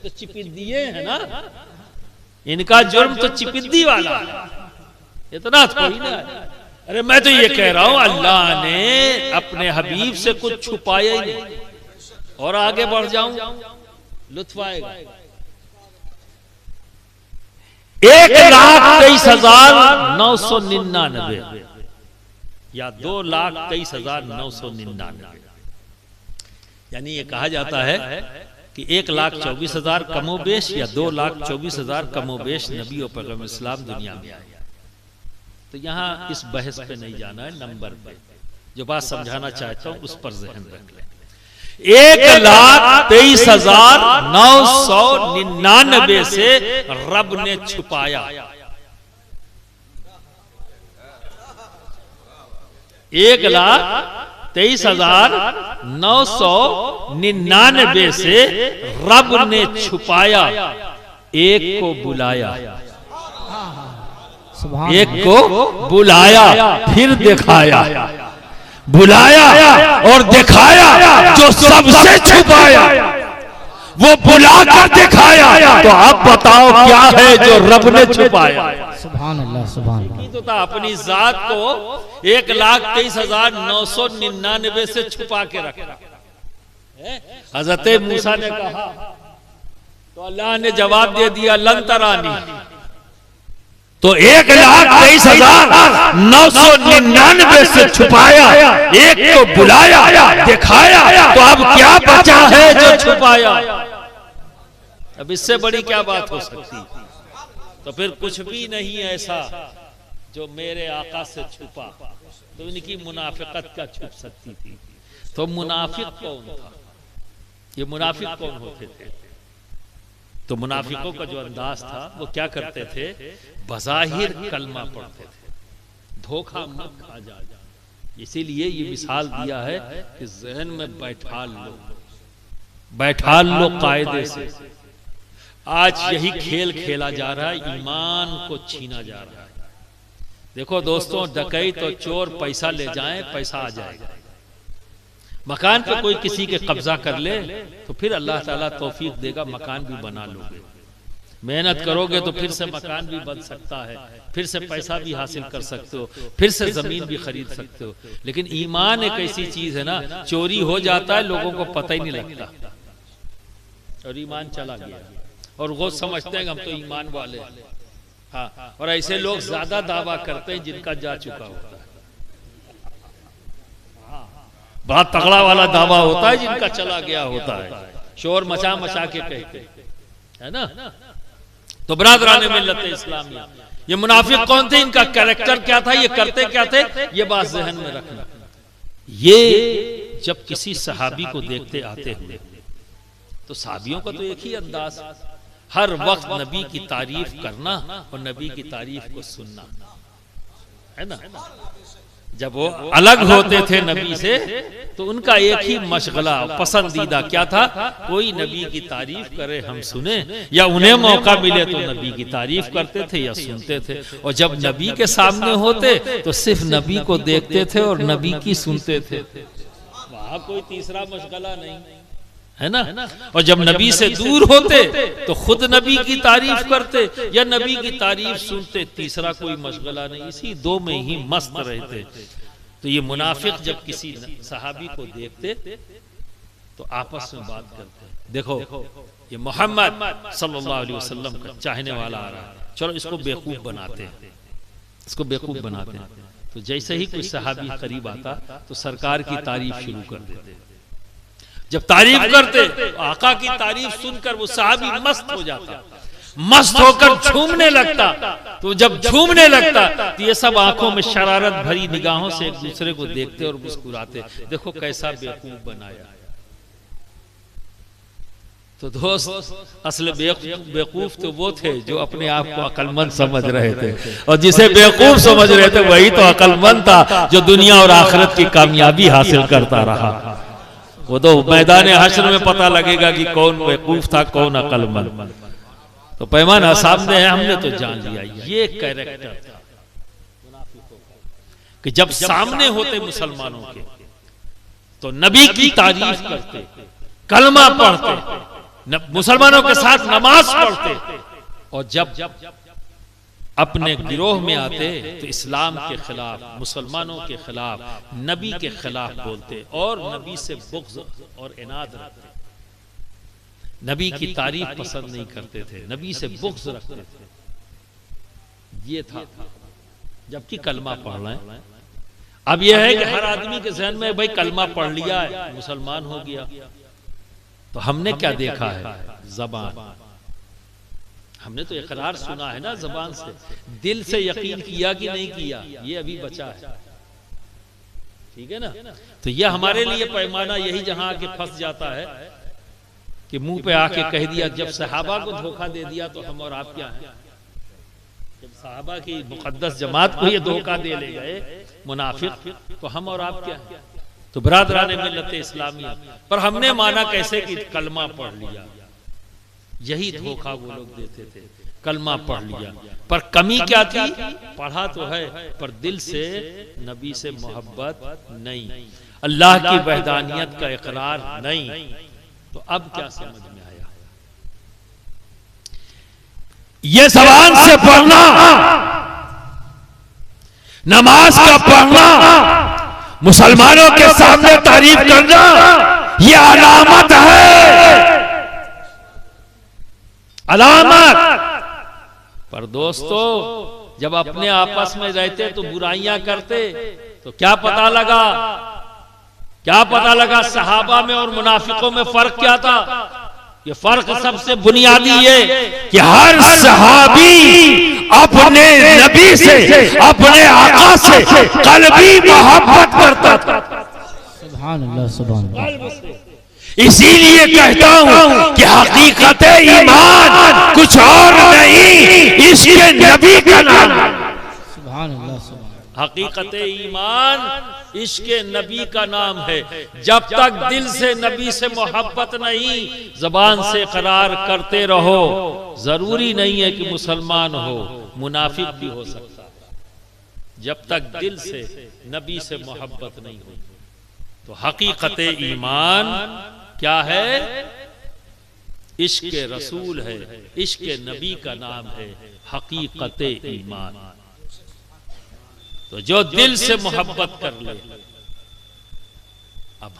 [SPEAKER 2] तो चिपिद्दिये है ना, इनका जुर्म तो चिपिद्दी वाला है, इतना थोड़ी ना। अरे मैं तो ये कह रहा हूं अल्लाह ने अपने हबीब से कुछ छुपाया ही नहीं। और आगे बढ़ जाऊं, लुत्फ आएगा। 1,23,999 या 2,23,999, यानी ये कहा जाता है कि 1,24,000 कमोबेश या 2,24,000 कमोबेश नबी और पैगंबर इस्लाम दुनिया में आए। तो यहां इस बहस पे नहीं जाना है, नंबर पे जो बात समझाना चाहता हूं उस पर ज़हन रख लें। 1,23,999 से रब ने छुपाया। 1,23,999 से रब ने छुपाया, एक को बुलाया, एक को बुलाया फिर दिखाया, बुलाया और दिखाया, जो सबसे छुपाया वो बुलाकर दिखाया। तो आप बताओ क्या है जो रब ने छुपाया?
[SPEAKER 3] सुभान अल्लाह, सुभान अल्लाह।
[SPEAKER 2] तो था अपनी जात को 1,23,999 से छुपा के रखा। हजरत मूसा ने कहा तो अल्लाह ने जवाब दे दिया लन तरानी। तो 1,23,999 से छुपाया, एक को बुलाया दिखाया, तो अब क्या बचा है जो छुपाया? अब इससे बड़ी क्या बात हो सकती? तो फिर कुछ भी नहीं ऐसा जो मेरे आका से छुपा। तो इनकी मुनाफिकत क्या छुप सकती थी? तो मुनाफिक कौन था? ये मुनाफिक कौन होते थे? तो मुनाफिकों का जो अंदाज था वो क्या करते थे? बज़ाहिर कलमा पढ़ते थे, धोखा मत खा जा। इसीलिए ये मिसाल दिया है कि जहन में बैठा लो कायदे से। आज यही खेल खेला जा रहा है, ईमान को छीना जा रहा है। देखो दोस्तों, डकैत और चोर पैसा ले जाएं, पैसा आ जाएगा। मकान पे कोई किसी के कब्जा कर ले तो फिर अल्लाह ताला तौफीक देगा, मकान भी बना लोगे। मेहनत करोगे तो फिर से मकान भी बन सकता है, फिर से पैसा भी हासिल कर सकते हो, फिर से जमीन भी खरीद सकते हो। लेकिन ईमान एक ऐसी चीज है ना, चोरी हो जाता है, लोगों को पता ही नहीं लगता और ईमान चला गया। और वो समझते हैं हम तो ईमान वाले हैं। हाँ, और ऐसे लोग ज्यादा दावा करते हैं जिनका जा चुका होता है। बड़ा तगड़ा वाला दावा होता है जिनका चला गया होता है, शोर मचा मचा के कहते है ना। तो बरादराने मिल्लत इस्लामिया, ये मुनाफिक कौन थे? इनका कैरेक्टर क्या था? ये करते क्या थे? ये बात जहन में रखना। ये जब किसी सहाबी को देखते आते हुए, तो सहाबियों का तो एक ही अंदाज, हर वक्त नबी की तारीफ करना और नबी की तारीफ को सुनना, है ना। जब वो अलग होते थे नबी से तो उनका एक ही मशगला पसंदीदा क्या था? कोई नबी की तारीफ करे हम सुने, या उन्हें मौका मिले तो नबी की तारीफ करते थे या सुनते थे। और जब नबी के सामने होते तो सिर्फ नबी को देखते थे और नबी की सुनते थे, वहां कोई तीसरा मशगला नहीं, है ना। और जब नबी से दूर होते तो खुद नबी की तारीफ करते या नबी की तारीफ सुनते, तीसरा कोई मशगला नहीं, इसी दो में ही मस्त रहते। तो ये मुनाफिक जब किसी सहाबी को देखते तो आपस में बात करते, देखो ये मोहम्मद सल्लल्लाहु अलैहि वसल्लम का चाहने वाला आ रहा है, चलो इसको बेवकूफ बनाते हैं, इसको बेवकूफ बनाते हैं। तो जैसे ही कोई सहाबी करीब आता तो सरकार की तारीफ शुरू कर देते। जब तारीफ करते तो आका की तारीफ सुनकर वो सहाबी मस्त हो जाता, मस्त होकर झूमने लगता। तो जब झूमने लगता तो ये सब आंखों में शरारत भरी निगाहों से एक दूसरे को देखते और मुस्कुराते, देखो कैसा बेवकूफ बनाया। तो दोस्त, असल बेवकूफ तो वो थे जो अपने आप को अक्लमंद समझ रहे थे, और जिसे बेवकूफ समझ रहे थे वही तो अक्लमंद था, जो दुनिया और आखिरत की कामयाबी हासिल करता रहा। वो तो मैदान हश्र में पता लगेगा कि कौन बेवकूफ था, कौन अक्लमंद। तो पैमाना सामने है, हमने तो जान लिया ये कैरेक्टर था कि जब सामने होते मुसलमानों के तो नबी की तारीफ करते, कलमा पढ़ते, मुसलमानों के साथ नमाज पढ़ते, और जब अपने गिरोह में आते तो इस्लाम के खिलाफ, मुसलमानों के खिलाफ, नबी के खिलाफ बोलते और नबी से बुग़्ज़ और इनाद रखते। नबी की तारीफ पसंद नहीं करते थे, नबी से बुग़्ज़ रखते थे। ये था जबकि कलमा पढ़ रहे हैं। अब यह है कि हर आदमी के ज़हन में भाई कलमा पढ़ लिया है, मुसलमान हो गया। तो हमने क्या देखा है? ज़बान। हमने तो इकरार सुना है ना ज़बान से, दिल से यकीन किया कि नहीं किया, ये अभी बचा है। ठीक है ना। तो यह हमारे लिए पैमाना यही जहां आके फंस जाता है कि मुंह पे आके कह दिया, जब सहाबा को धोखा दे दिया तो हम और आप क्या हैं। जब सहाबा की मुकद्दस जमात को ये धोखा दे ले गए मुनाफिक, तो हम और आप क्या हैं। तो बरादराने मिल्लत इस्लामिया, पर हमने माना कैसे कि कलमा पढ़ लिया, यही धोखा वो लोग देते थे, कलमा पढ़ लिया। पर कमी क्या थी, पढ़ा तो है पर दिल से नबी से मोहब्बत नहीं, अल्लाह की वहदानियत का इकरार नहीं। तो अब क्या समझ में आया,
[SPEAKER 1] ये ज़बान से पढ़ना, नमाज का पढ़ना, मुसलमानों के सामने तारीफ करना, ये अलामत है, अलामत।
[SPEAKER 2] पर दोस्तों जब अपने आपस में रहते तो बुराइयां करते, तो क्या पता लगा, क्या पता लगा सहाबा में और मुनाफिकों में फर्क क्या था। ये फर्क सबसे बुनियादी है
[SPEAKER 1] कि हर सहाबी अपने नबी से, अपने आका से कल्बी मोहब्बत करता था।
[SPEAKER 3] सुभान अल्लाह, सुभान अल्लाह।
[SPEAKER 1] इसीलिए कहता हूं कि हकीकत ईमान कुछ और नहीं, इसके नबी का नाम।
[SPEAKER 3] सुभान अल्लाह, सुभान।
[SPEAKER 2] हकीकत ईमान इसके नबी का नाम है। जब तक दिल से नबी से मोहब्बत नहीं, जबान से इकरार करते रहो, जरूरी नहीं है कि मुसलमान हो, मुनाफिक भी हो सकता है। जब तक दिल से नबी से मोहब्बत नहीं हो, तो हकीकत ईमान क्या है, इश्क रसूल है, इश्क नबी का नाम है हकीकत ईमान। तो जो दिल से मोहब्बत कर ले, अब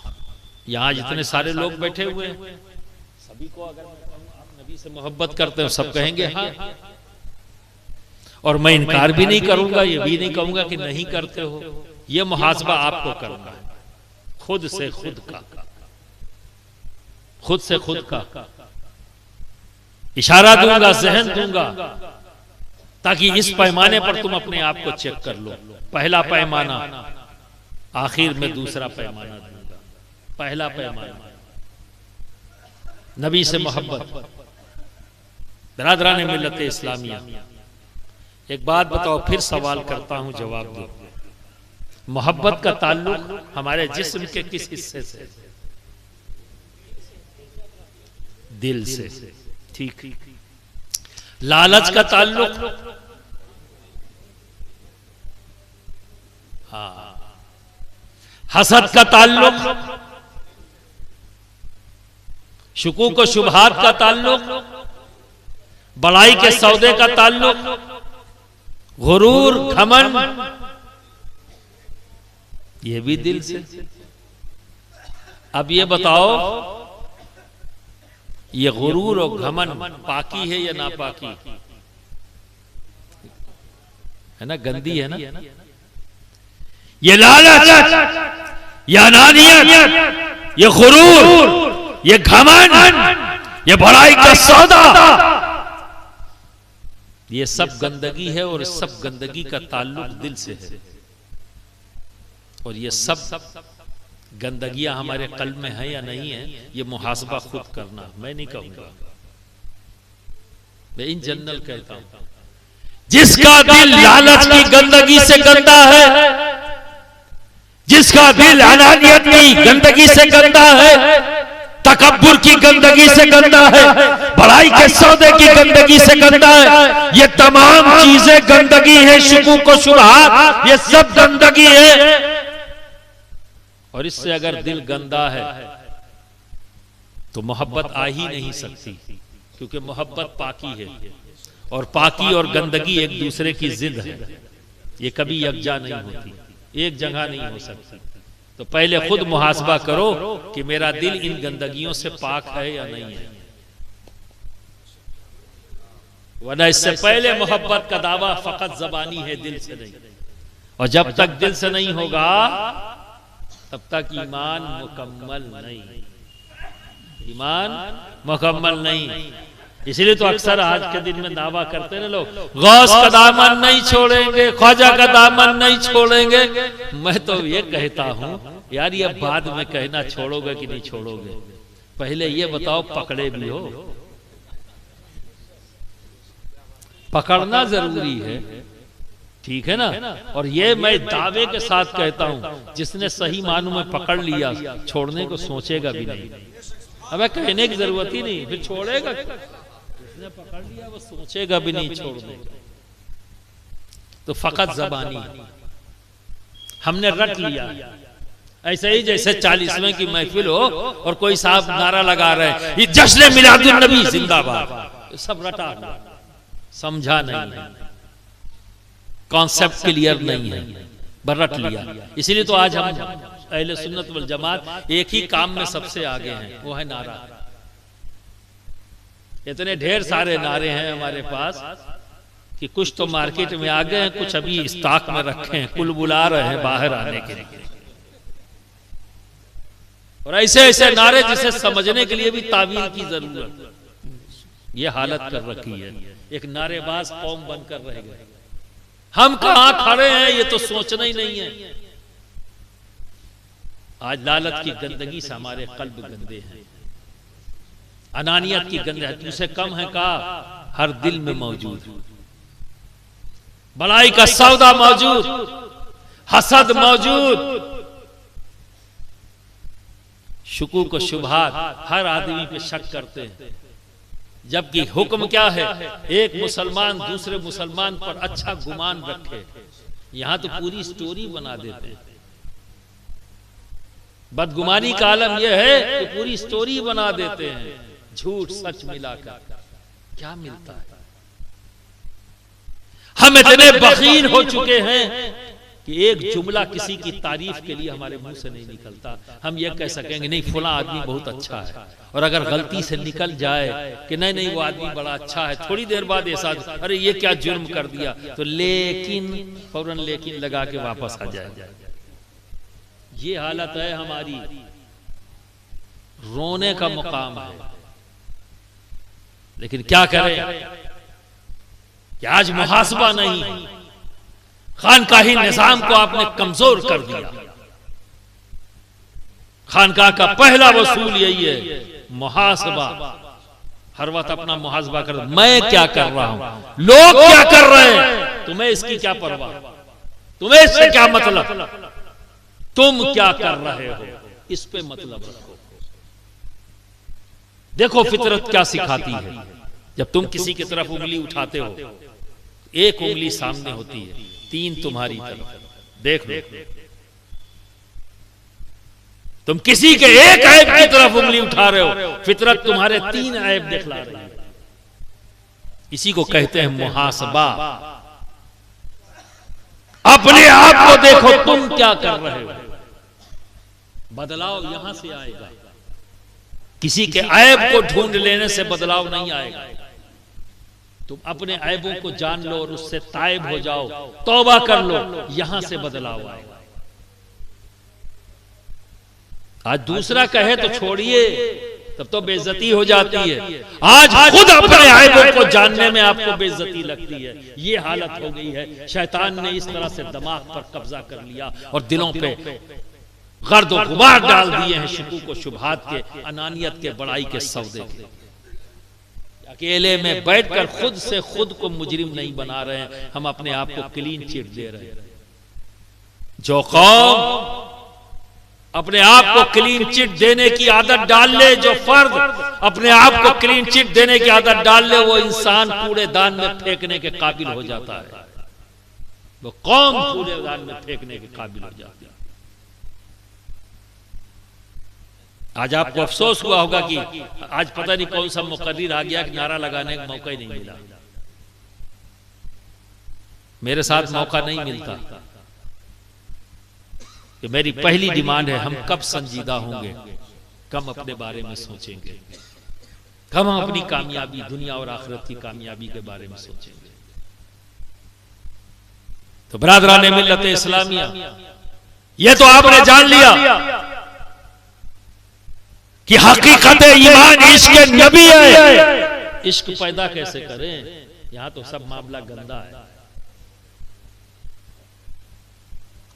[SPEAKER 2] यहां जितने सारे लोग बैठे हुए हैं, सभी को अगर मैं कहूं आप नबी से मोहब्बत करते हो, सब कहेंगे हाँ। और मैं इनकार भी नहीं करूंगा, ये भी नहीं कहूंगा कि नहीं करते हो। ये मुहासबा आपको करना है, खुद से खुद का, खुद से खुद का। इशारा दूंगा, जहन दूंगा, ताकि इस पैमाने पर तुम अपने आप को चेक कर लो। पहला पैमाना, आखिर में दूसरा पैमाना दूंगा। पहला पैमाना नबी से मोहब्बत। बरादराने मिल्लत इस्लामिया, एक बात बताओ, फिर सवाल करता हूं, जवाब दो। मोहब्बत का ताल्लुक हमारे जिस्म के किस हिस्से से? दिल से, ठीक। लालच का ताल्लुक, हाँ। हसद का ताल्लुक, शुकूक व शुबहात का ताल्लुक, बड़ाई के सौदे का ताल्लुक, गुरूर, घमंड, ये भी दिल से। अब ये बताओ, ये गुरूर और घमंड पाकी है या नापाकी है ना, गंदी है ना।
[SPEAKER 1] ये लालच, ये अनानियत, ये गुरूर, ये घमंड, ये बड़ाई का सौदा,
[SPEAKER 2] ये सब गंदगी है। और सब गंदगी का ताल्लुक दिल से है। और ये सब गंदगियां हमारे कल्ब में है या नहीं है, ये मुहासबा खुद करना। मैं नहीं कहूंगा, मैं इन जनरल कहता हूं।
[SPEAKER 1] जिसका दिल लालच की गंदगी से गंदा है, जिसका दिल अनानियत की गंदगी से गंदा है, तकब्बुर की गंदगी से गंदा है, बड़ाई के सौदे की गंदगी से गंदा है, ये तमाम चीजें गंदगी है। शुकूक व शुबहात, ये सब गंदगी है।
[SPEAKER 2] और इससे अगर दिल गंदा है तो मोहब्बत आ ही नहीं सकती, क्योंकि मोहब्बत पाकी है। और पाकी और गंदगी एक दूसरे की जिद है, ये कभी यकजा नहीं होती, एक जगह नहीं हो सकती। तो पहले खुद मुहासबा करो कि मेरा दिल इन गंदगियों से पाक है या नहीं है, वरना इससे पहले मोहब्बत का दावा फकत जबानी है, दिल से नहीं। और जब तक दिल से नहीं होगा तब तक ईमान मुकम्मल नहीं, ईमान मुकम्मल नहीं। इसीलिए तो अक्सर आज के दिन में दावा करते हैं लोग, गौस का दामन नहीं छोड़ेंगे, ख्वाजा का दामन नहीं छोड़ेंगे। मैं तो ये कहता हूं यार, ये बाद में कहना छोड़ोगे कि नहीं छोड़ोगे, पहले ये बताओ पकड़े भी हो। पकड़ना जरूरी है, ठीक है ना। और ये मैं दावे के साथ कहता हूं, जिसने सही मानों में पकड़ लिया छोड़ने को सोचेगा भी नहीं। अब कहने की जरूरत ही नहीं, फिर छोड़ेगा। जिसने पकड़ लिया वो सोचेगा भी नहीं छोड़ने। तो फकत जबानी हमने रट लिया। ऐसे ही जैसे 40वें की महफिल हो और कोई साहब नारा लगा रहे हैं, ये जश्न मिलादुन नबी जिंदाबाद, सब रटा हुआ, समझा नहीं है, कॉन्सेप्ट क्लियर नहीं है, बरट लिया। इसीलिए तो आज हम अहले सुन्नत वल जमात एक ही काम में सबसे आगे हैं, वो है नारा। इतने ढेर सारे नारे हैं हमारे पास कि कुछ तो मार्केट में आ गए हैं, कुछ अभी स्टॉक में रखे हैं, कुल बुला रहे हैं बाहर आने के लिए। और ऐसे ऐसे नारे जिसे समझने के लिए भी तावील की जरूरत, ये हालत कर रखी है। एक नारेबाज कौम बनकर रह गए। हम कहां खड़े हैं ये तो सोचना ही नहीं है। आज लालच की गंदगी से हमारे कल्ब गंदे हैं, अनानियत की गंदगी है, तुझसे कम है का हर दिल में मौजूद, बड़ाई का सौदा मौजूद, हसद मौजूद, शुकूक व शुबहात, हर आदमी पे शक करते हैं। जबकि हुक्म क्या है, एक मुसलमान दूसरे मुसलमान पर अच्छा गुमान रखे। यहां तो पूरी स्टोरी बना देते हैं। बदगुमानी का आलम यह है कि पूरी स्टोरी बना देते हैं, झूठ सच मिलाकर। क्या मिलता है? हम इतने बखील हो चुके हैं कि एक जुमला किसी की तारीफ के लिए हमारे मुंह से नहीं निकलता। हम ये कह सकेंगे नहीं फला आदमी बहुत अच्छा है, और अगर गलती से निकल जाए कि नहीं नहीं वो आदमी बड़ा अच्छा है, थोड़ी देर बाद ऐसा अरे ये क्या जुर्म कर दिया, तो लेकिन फौरन लेकिन लगा के वापस आ जाए। ये हालत है हमारी, रोने का मुकाम है। लेकिन क्या करें कि आज मुहासबा नहीं, खानकाही निजाम को आपने कमजोर कर दिया। खानकाह का पहला वसूल यही है, मुहासबा। हर वक्त अपना मुहासबा कर, मैं क्या कर रहा हूं, लोग क्या कर रहे हैं, तुम्हें इसकी क्या परवाह, तुम्हें इससे क्या मतलब, तुम क्या कर रहे हो, इस पे मतलब रखो। देखो फितरत क्या सिखाती है। जब तुम किसी की तरफ उंगली उठाते हो, एक उंगली सामने होती है, तीन तुम्हारी तरफ। देख लो, तुम किसी के एक ऐब की तरफ उंगली उठा रहे हो, फितरत तुम्हारे तीन ऐब दिखला रही है। इसी को कहते हैं मुहासबा। अपने आप को देखो, तुम क्या कर रहे हो। बदलाव यहां से आएगा, किसी के ऐब को ढूंढ लेने से बदलाव नहीं आएगा। तुम अपने ऐबों को जान लो और उससे ताइब हो जाओ, तौबा कर लो, यहां से बदलाव आएगा। आज दूसरा कहे तो छोड़िए, तब तो बेइज्जती हो जाती है। आज खुद अपने ऐबों को जानने में आपको बेइज्जती लगती है। ये हालत हो गई है। शैतान ने इस तरह से दिमाग पर कब्जा कर लिया और दिलों पे गर्द और गुबार डाल दिए हैं, शुकूक व शुबहात के, अनानियत के, बड़ाई के सौदे के। अकेले में बैठकर खुद से खुद को मुजरिम नहीं बना रहे हैं, हम अपने आप को क्लीन चिट दे रहे हैं। जो कौम अपने आप को क्लीन चिट देने की आदत डाल ले, जो फर्द अपने आप को क्लीन चिट देने की आदत डाल ले, वो इंसान कूड़ेदान में फेंकने के काबिल हो जाता है। वो कौम कूड़ेदान में फेंकने के काबिल हो जाती है। आज आपको अफसोस हुआ होगा कि आज पता नहीं कौन सा मुकर्रिर आ गया कि नारा लगाने का मौका ही नहीं मिला। मेरे साथ मौका नहीं मिलता कि मेरी पहली डिमांड है, हम कब संजीदा होंगे, कम अपने बारे में सोचेंगे, कम हम अपनी कामयाबी, दुनिया और आखिरत की कामयाबी के बारे में सोचेंगे। तो बरादरान मिल्लत इस्लामिया, ये तो आपने जान लिया कि हकीकत ईमान इश्क़ नबी है। इश्क पैदा कैसे करें? यहां तो सब मामला गंदा है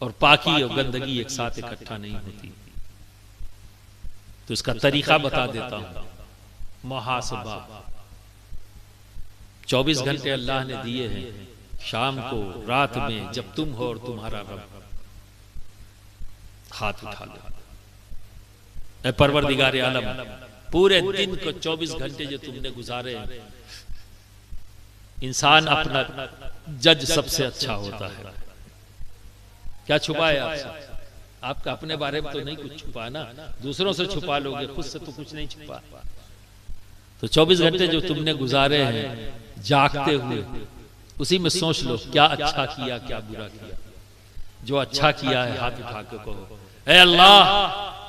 [SPEAKER 2] और पाकी और गंदगी एक साथ इकट्ठा नहीं होती। तो इसका तरीका बता देता हूं। मुहासबा 24 घंटे अल्लाह ने दिए हैं। शाम को, रात में, जब तुम हो और तुम्हारा रब, हाथ उठा लो। ऐ परवरदिगार आलम, पूरे दिन को 24 घंटे जो तुमने गुजारे, इंसान अपना जज सबसे अच्छा होता है। क्या छुपा है आपसे? आपका अपने बारे में तो नहीं कुछ छुपा ना, दूसरों से छुपा लोगे, खुद से तो कुछ नहीं छुपा। तो 24 घंटे जो तुमने गुजारे हैं जागते हुए, उसी में सोच लो क्या अच्छा किया, क्या बुरा किया। जो अच्छा किया है हाथ उठा के कहो, ऐ अल्लाह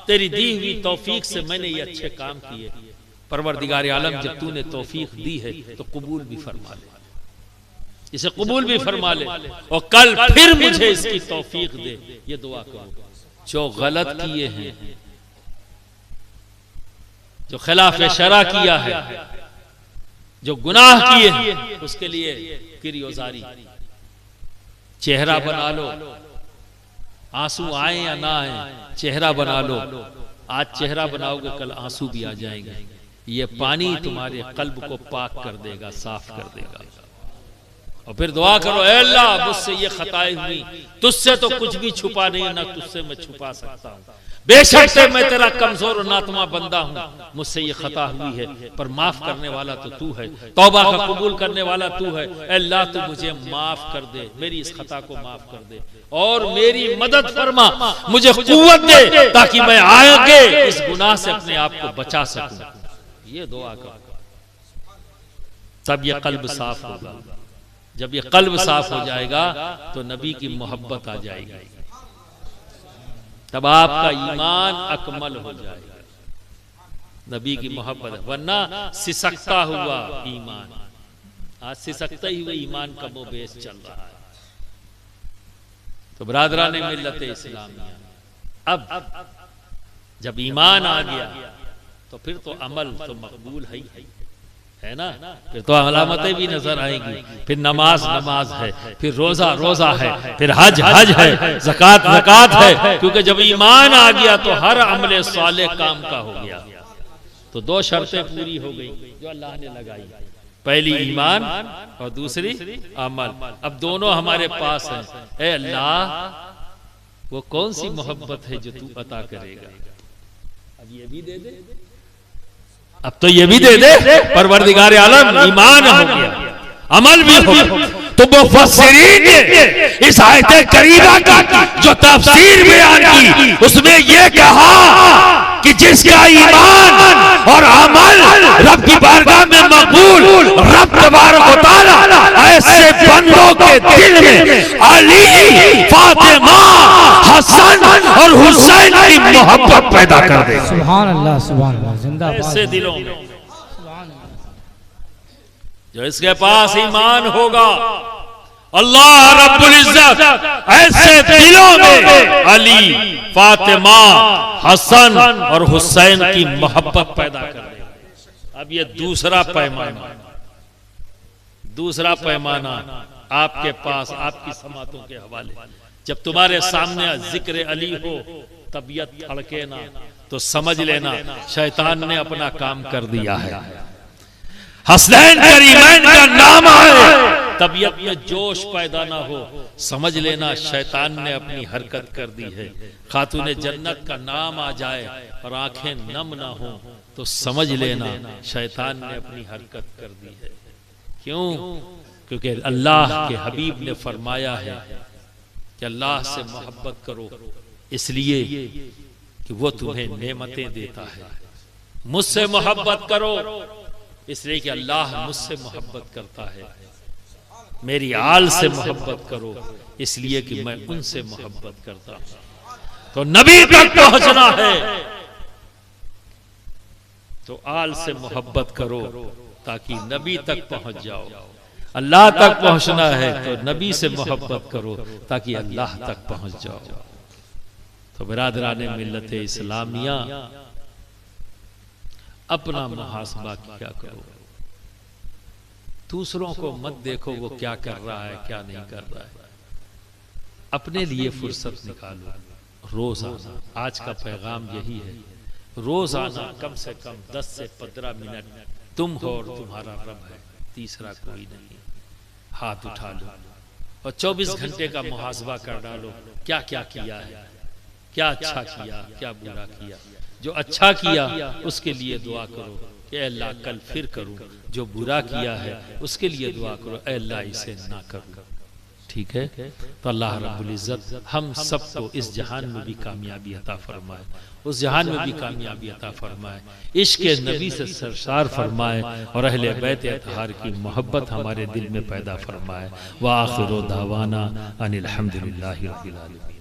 [SPEAKER 2] तेरी दी हुई तौफीक से मैंने ये अच्छे काम किए। परवरदिगार आलम, जब तूने तौफीक दी है तो कबूल भी फरमा ले, इसे कबूल भी फरमा ले, और कल फिर मुझे इसकी तौफीक दे। ये दुआ करो। जो गलत किए हैं, जो खिलाफ शरा किया है, जो गुनाह किए हैं, उसके लिए किरियोजारी, चेहरा बना लो। आंसू आए या ना आए, चेहरा बना लो। आज चेहरा बनाओगे, कल आंसू भी आ जाएंगे। ये पानी तुम्हारे कल्ब को पाक कर देगा, साफ कर देगा। और फिर दुआ करो, ऐ अल्लाह मुझसे ये खताएं हुई, तुझसे तो कुछ भी छुपा नहीं, ना तुझसे मैं छुपा सकता हूँ। बेशक से मैं तेरा कमजोर और नातमा बंदा हूँ, मुझसे ये खता हुई है, पर माफ करने वाला तो तू है, तौबा का कबूल करने वाला तू है। ऐ अल्लाह तू मुझे माफ कर दे, मेरी इस खता को माफ कर दे और मेरी मदद फरमा, मुझे कुव्वत दे ताकि मैं आगे इस गुनाह से अपने आप को बचा सकूं। ये दुआ करो, तब ये कल्ब साफ होगा। जब ये कल्ब साफ हो जाएगा तो नबी की मोहब्बत आ जाएगी, तब आपका ईमान अकमल हो जाएगा। नबी की मोहब्बत, वरना सिसकता हुआ ईमान, आज सिसकते हुए ईमान कमो बेश चल रहा है। तो बरादराने मिल्लत इस्लामिया, अब जब ईमान आ गया तो फिर तो अमल तो मकबूल है ना, फिर तो अलामतें भी नजर आएंगी। फिर नमाज नमाज है, फिर रोजा रोजा है, फिर हज हज है, ज़कात ज़कात है। क्योंकि जब ईमान आ गया तो हर अमल सालेह काम का हो गया। तो दो शर्तें पूरी हो गई जो अल्लाह ने लगाई, पहली ईमान और दूसरी अमल। अब दोनों हमारे पास हैं। ऐ अल्लाह वो कौन सी मोहब्बत है जो तू अता करेगा? अब ये भी दे दे, अब तो ये भी दे दे। परवरदिगार आलम, ईमान हो गया, अमल भी हो गया। तो मुफस्सिरीन ने इस आयत करीमा का जो तफसीर बयान की, उसमें यह कहा कि जिसका ईमान और अमल रब की बारगाह में मकबूल, रब तबारक व तआला ऐसे बंदों के दिल में अली, फातिमा, हसन और हुसैन की मोहब्बत पैदा कर दे।
[SPEAKER 3] सुभान अल्लाह, सुभान अल्लाह, जिंदाबाद।
[SPEAKER 2] ऐसे दिलों में जो इसके पास ईमान होगा, अल्लाह रब्बुल इज्जत ऐसे दिलों में अली, फातिमा, हसन और हुसैन की मोहब्बत पैदा कर देगा। अब ये दूसरा पैमाना आपके पास, आपकी समातों के हवाले। जब तुम्हारे सामने जिक्र अली हो, तबीयत धड़के ना, तो समझ लेना शैतान ने अपना काम कर दिया है। हसनैन करीमैन का नाम आए, तबीयत में जोश पैदा ना हो, समझ लेना शैतान ने अपनी हरकत कर दी है। खातूने जन्नत का नाम आ जाए और आंखें नम ना हो, तो समझ लेना शैतान ने अपनी हरकत कर दी है। क्यों? क्योंकि अल्लाह के हबीब ने फरमाया है कि अल्लाह से मोहब्बत करो इसलिए कि वो तुम्हें नेमतें देता है। मुझसे मोहब्बत करो इसलिए कि अल्लाह मुझसे मोहब्बत करता है। मेरी आल से मोहब्बत करो इसलिए कि मैं उनसे मोहब्बत करता हूं। तो नबी तक पहुंचना है तो आल से मोहब्बत करो ताकि नबी तक पहुंच जाओ। अल्लाह तक पहुंचना है तो नबी से मोहब्बत करो ताकि अल्लाह तक पहुंच जाओ। तो बिरादराने मिल्लत इस्लामिया, अपना मुहासबा क्या करो। दूसरों को मत देखो वो क्या कर रहा है क्या नहीं कर रहा है, अपने लिए फुर्सत निकालो। रोज आना, आज का पैगाम यही है, रोज आना, कम से कम 10 से 15 मिनट तुम हो और तुम्हारा रब है, तीसरा कोई नहीं। हाथ उठा लो और 24 घंटे का मुहासबा कर डालो, क्या क्या किया है, क्या अच्छा किया क्या बुरा किया। जो अच्छा किया उसके लिए दुआ करो कि अल्लाह कल फिर करूं, जो बुरा किया है उसके लिए दुआ करो अल्लाह इसे ना करूं। ठीक है, तो अल्लाह रब्बुल इज्जत हम सबको इस जहान में भी कामयाबी अता फरमाए, उस जहान में भी कामयाबी अता फरमाए, इश्क नबी से सरशार फरमाए और अहले बैत अतहार की मोहब्बत हमारे दिल में पैदा फरमाए। व आखिरु दावाना अनिल हम्दुलिल्लाहि रब्बिल आलमीन।